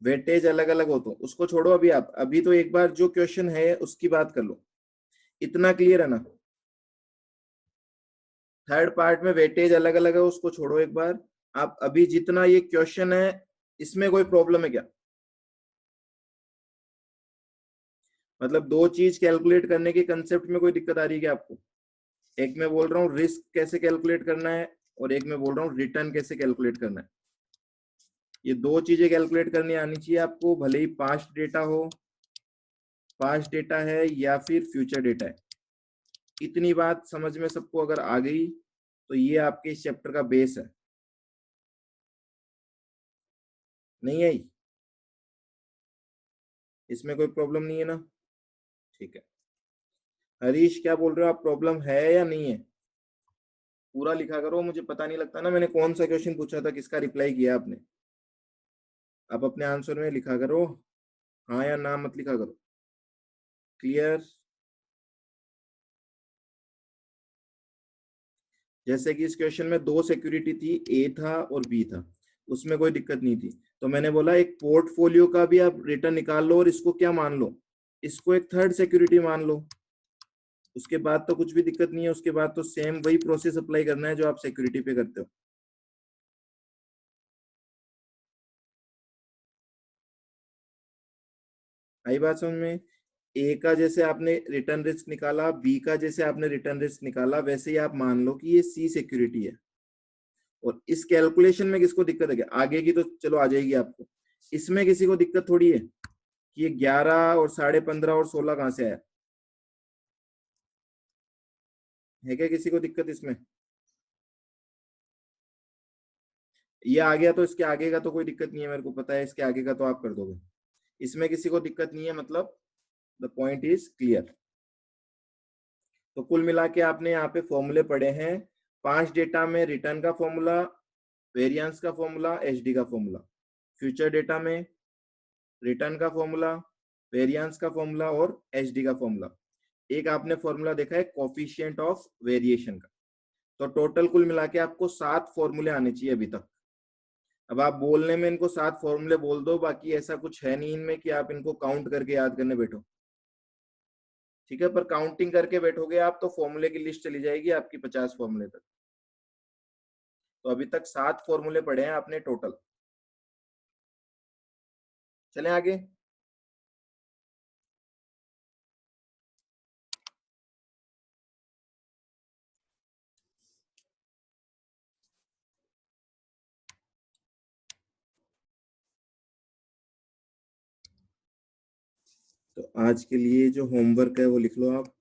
[SPEAKER 1] वेटेज अलग अलग हो तो उसको छोड़ो अभी, आप अभी तो एक बार जो क्वेश्चन है उसकी बात कर लो, इतना क्लियर है ना? थर्ड पार्ट में वेटेज अलग अलग है उसको छोड़ो एक बार, आप अभी जितना ये क्वेश्चन है इसमें कोई प्रॉब्लम है क्या? मतलब दो चीज कैलकुलेट करने के कंसेप्ट में कोई दिक्कत आ रही है क्या आपको? एक मैं बोल रहा हूँ रिस्क कैसे कैलकुलेट करना है और एक मैं बोल रहा हूँ रिटर्न कैसे कैलकुलेट करना है। ये दो चीजें कैलकुलेट करनी आनी चाहिए आपको, भले ही पास्ट डेटा हो, पास्ट डेटा है या फिर फ्यूचर डेटा है। इतनी बात समझ में सबको अगर आ गई तो ये आपके इस चैप्टर का बेस है। नहीं आई? इसमें कोई प्रॉब्लम नहीं है ना? ठीक है। हरीश क्या बोल रहे हो आप, प्रॉब्लम है या नहीं है? पूरा लिखा करो, मुझे पता नहीं लगता ना मैंने कौन सा क्वेश्चन पूछा था, किसका रिप्लाई किया आपने। आप अपने आंसर में लिखा करो, हाँ या ना मत लिखा करो। क्लियर? जैसे कि इस क्वेश्चन में दो सिक्योरिटी थी, ए था और बी था, उसमें कोई दिक्कत नहीं थी, तो मैंने बोला एक पोर्टफोलियो का भी आप रिटर्न निकाल लो और इसको क्या मान लो, इसको एक थर्ड सिक्योरिटी मान लो। उसके बाद तो कुछ भी दिक्कत नहीं है, उसके बाद तो सेम वही प्रोसेस अप्लाई करना है जो आप सिक्योरिटी पे करते हो। आई बात समझ में? ए का जैसे आपने रिटर्न रिस्क निकाला, बी का जैसे आपने रिटर्न रिस्क निकाला, वैसे ही आप मान लो कि ये सी सिक्योरिटी है। और इस कैलकुलेशन में किसको दिक्कत है क्या? आगे की तो चलो आ जाएगी आपको, इसमें किसी को दिक्कत थोड़ी है कि ये 11 और 15.5 और 16 कहां से आया, है क्या किसी को दिक्कत इसमें? ये आ गया तो इसके आगे का तो कोई दिक्कत नहीं है, मेरे को पता है इसके आगे का तो आप कर दोगे, इसमें किसी को दिक्कत नहीं है, मतलब द पॉइंट इज क्लियर। तो कुल मिला के आपने यहाँ पे फॉर्मूले पढ़े हैं, पांच डेटा में रिटर्न का फॉर्मूला, वेरिएंस का फॉर्मूला, एचडी का फॉर्मूला, फ्यूचर डेटा में रिटर्न का फॉर्मूला, वेरिएंस का फॉर्मूला और एचडी का फॉर्मूला। एक आपने फॉर्मूला देखा है कोफिशिएंट ऑफ वेरिएशन का। तो टोटल कुल मिला के आपको 7 फॉर्मूले आने चाहिए अभी तक। अब आप बोलने में इनको 7 फॉर्मूले बोल दो, बाकी ऐसा कुछ है नहीं इनमें कि आप इनको काउंट करके याद करने बैठो, ठीक है, पर काउंटिंग करके बैठोगे आप तो फॉर्मूले की लिस्ट चली जाएगी आपकी 50 फॉर्मूले तक। तो अभी तक 7 फॉर्मूले पढ़े हैं आपने टोटल। चलें आगे। तो आज के लिए जो होमवर्क है वो लिख लो आप।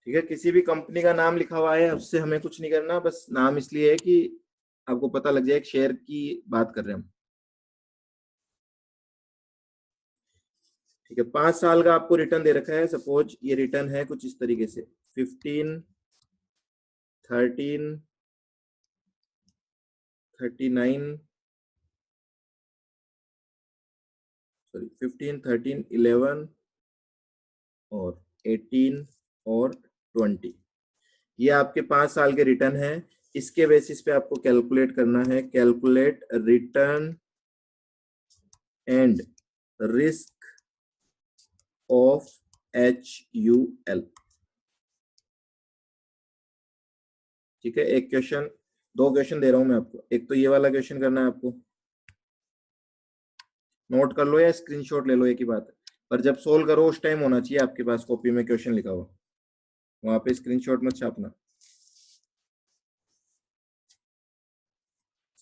[SPEAKER 1] ठीक है, किसी भी कंपनी का नाम लिखा हुआ है उससे हमें कुछ नहीं करना, बस नाम इसलिए है कि आपको पता लग जाए शेयर की बात कर रहे हैं हम। ठीक है, 5 साल का आपको रिटर्न दे रखा है। सपोज ये रिटर्न है कुछ इस तरीके से 15, 13, 39, सॉरी 15, 13, 11 और 18 और 20। ये आपके 5 साल के रिटर्न है। इसके बेसिस पे आपको कैलकुलेट करना है, calculate return and risk of HUL। ठीक है, एक क्वेश्चन, दो क्वेश्चन दे रहा हूं मैं आपको। एक तो ये वाला क्वेश्चन करना है आपको, नोट कर लो या स्क्रीनशॉट ले लो, एक ही बात है। पर जब सोल्व करो उस टाइम होना चाहिए आपके पास कॉपी में क्वेश्चन लिखा हुआ, वहां पे स्क्रीनशॉट मत छापना।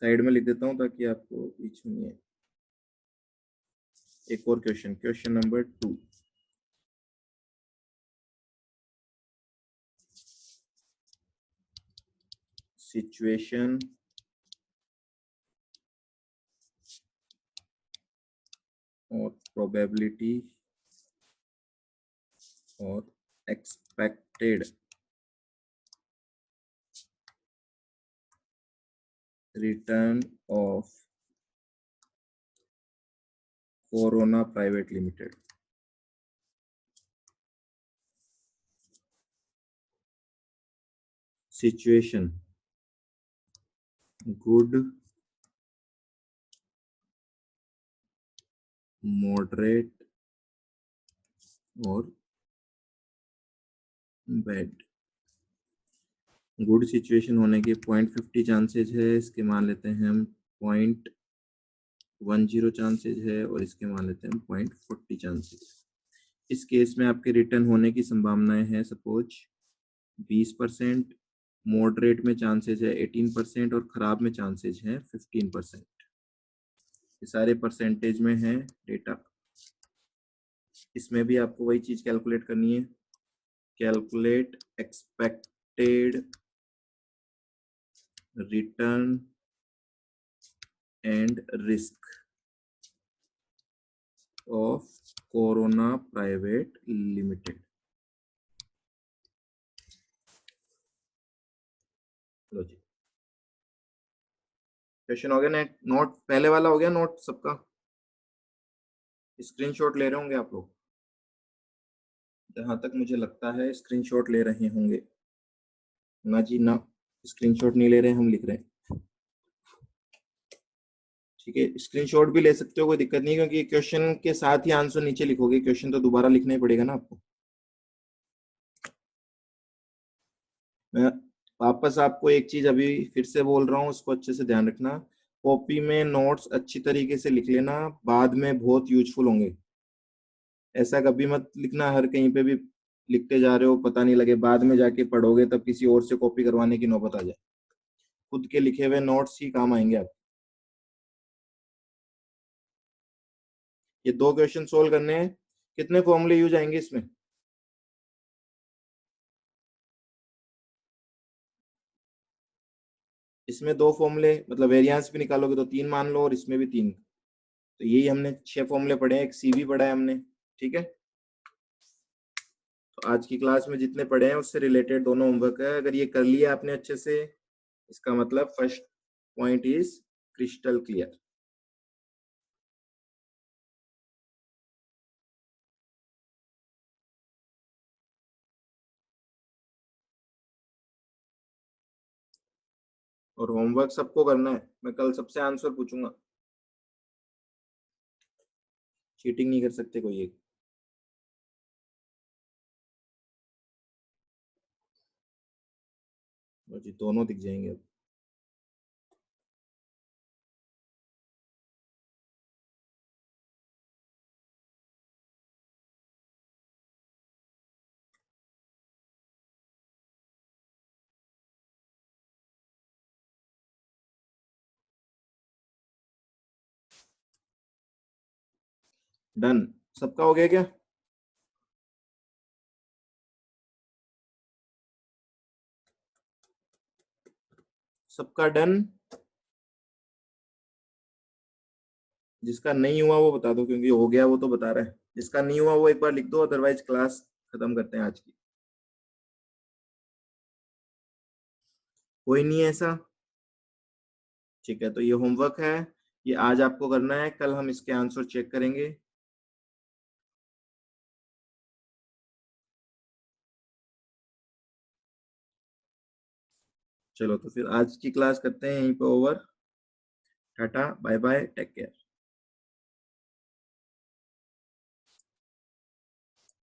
[SPEAKER 1] साइड में लिख देता हूं ताकि आपको बीच में नहीं है। एक और क्वेश्चन, क्वेश्चन नंबर 2। सिचुएशन और प्रोबेबिलिटी और expected return of corona private limited. Situation good, moderate और बैड। गुड सिचुएशन होने के 0.50 चांसेस है, इसके मान लेते हैं हम 0.10 चांसेस है, और इसके मान लेते हैं हम 0.40 चांसेस। इस केस में आपके रिटर्न होने की संभावनाएं हैं सपोज 20%, मॉडरेट में चांसेस है 18% और खराब में चांसेस है 15%। ये सारे परसेंटेज में है डेटा। इसमें भी आपको वही चीज कैलकुलेट करनी है, calculate expected return and risk of corona private limited. लो जी, क्वेश्चन हो गया नेट नोट, पहले वाला हो गया नोट सबका। स्क्रीनशॉट ले रहे होंगे आप लोग, जहां तक मुझे लगता है स्क्रीनशॉट ले रहे होंगे। ना जी ना, स्क्रीनशॉट नहीं ले रहे, हम लिख रहे हैं। ठीक है, स्क्रीनशॉट भी ले सकते हो, कोई दिक्कत नहीं, क्योंकि क्वेश्चन के साथ ही आंसर नीचे लिखोगे, क्वेश्चन तो दोबारा लिखना ही पड़ेगा ना आपको। मैं वापस आपको एक चीज अभी फिर से बोल रहा हूँ, उसको अच्छे से ध्यान रखना। कॉपी में नोट्स अच्छी तरीके से लिख लेना, बाद में बहुत यूजफुल होंगे। ऐसा कभी मत लिखना हर कहीं पे भी लिखते जा रहे हो, पता नहीं लगे बाद में जाके पढ़ोगे तब किसी और से कॉपी करवाने की नौबत आ जाए। खुद के लिखे हुए नोट्स ही काम आएंगे आप। ये दो क्वेश्चन सोल्व करने हैं, कितने फॉर्मूले यूज आएंगे इसमें? इसमें दो फॉर्मूले, मतलब वेरिएंस भी निकालोगे तो 3 मान लो, और इसमें भी 3। तो यही हमने 6 फॉर्मूले पढ़े हैं, एक CV पढ़ा है हमने। ठीक है, तो आज की क्लास में जितने पढ़े हैं उससे रिलेटेड दोनों होमवर्क है। अगर ये कर लिया आपने अच्छे से, इसका मतलब first point is crystal clear. और होमवर्क सबको करना है, मैं कल सबसे आंसर पूछूंगा, चीटिंग नहीं कर सकते कोई एक। और जी दोनों दिख जाएंगे अब। डन, सबका हो गया क्या? सबका डन? जिसका नहीं हुआ वो बता दो, क्योंकि हो गया वो तो बता रहा है। जिसका नहीं हुआ वो एक बार लिख दो, अदरवाइज क्लास खत्म करते हैं आज की। कोई नहीं है ऐसा? ठीक है, तो ये होमवर्क है, ये आज आपको करना है, कल हम इसके आंसर चेक करेंगे। चलो तो फिर आज की क्लास करते हैं यहीं पे over. Tata bye bye, take care.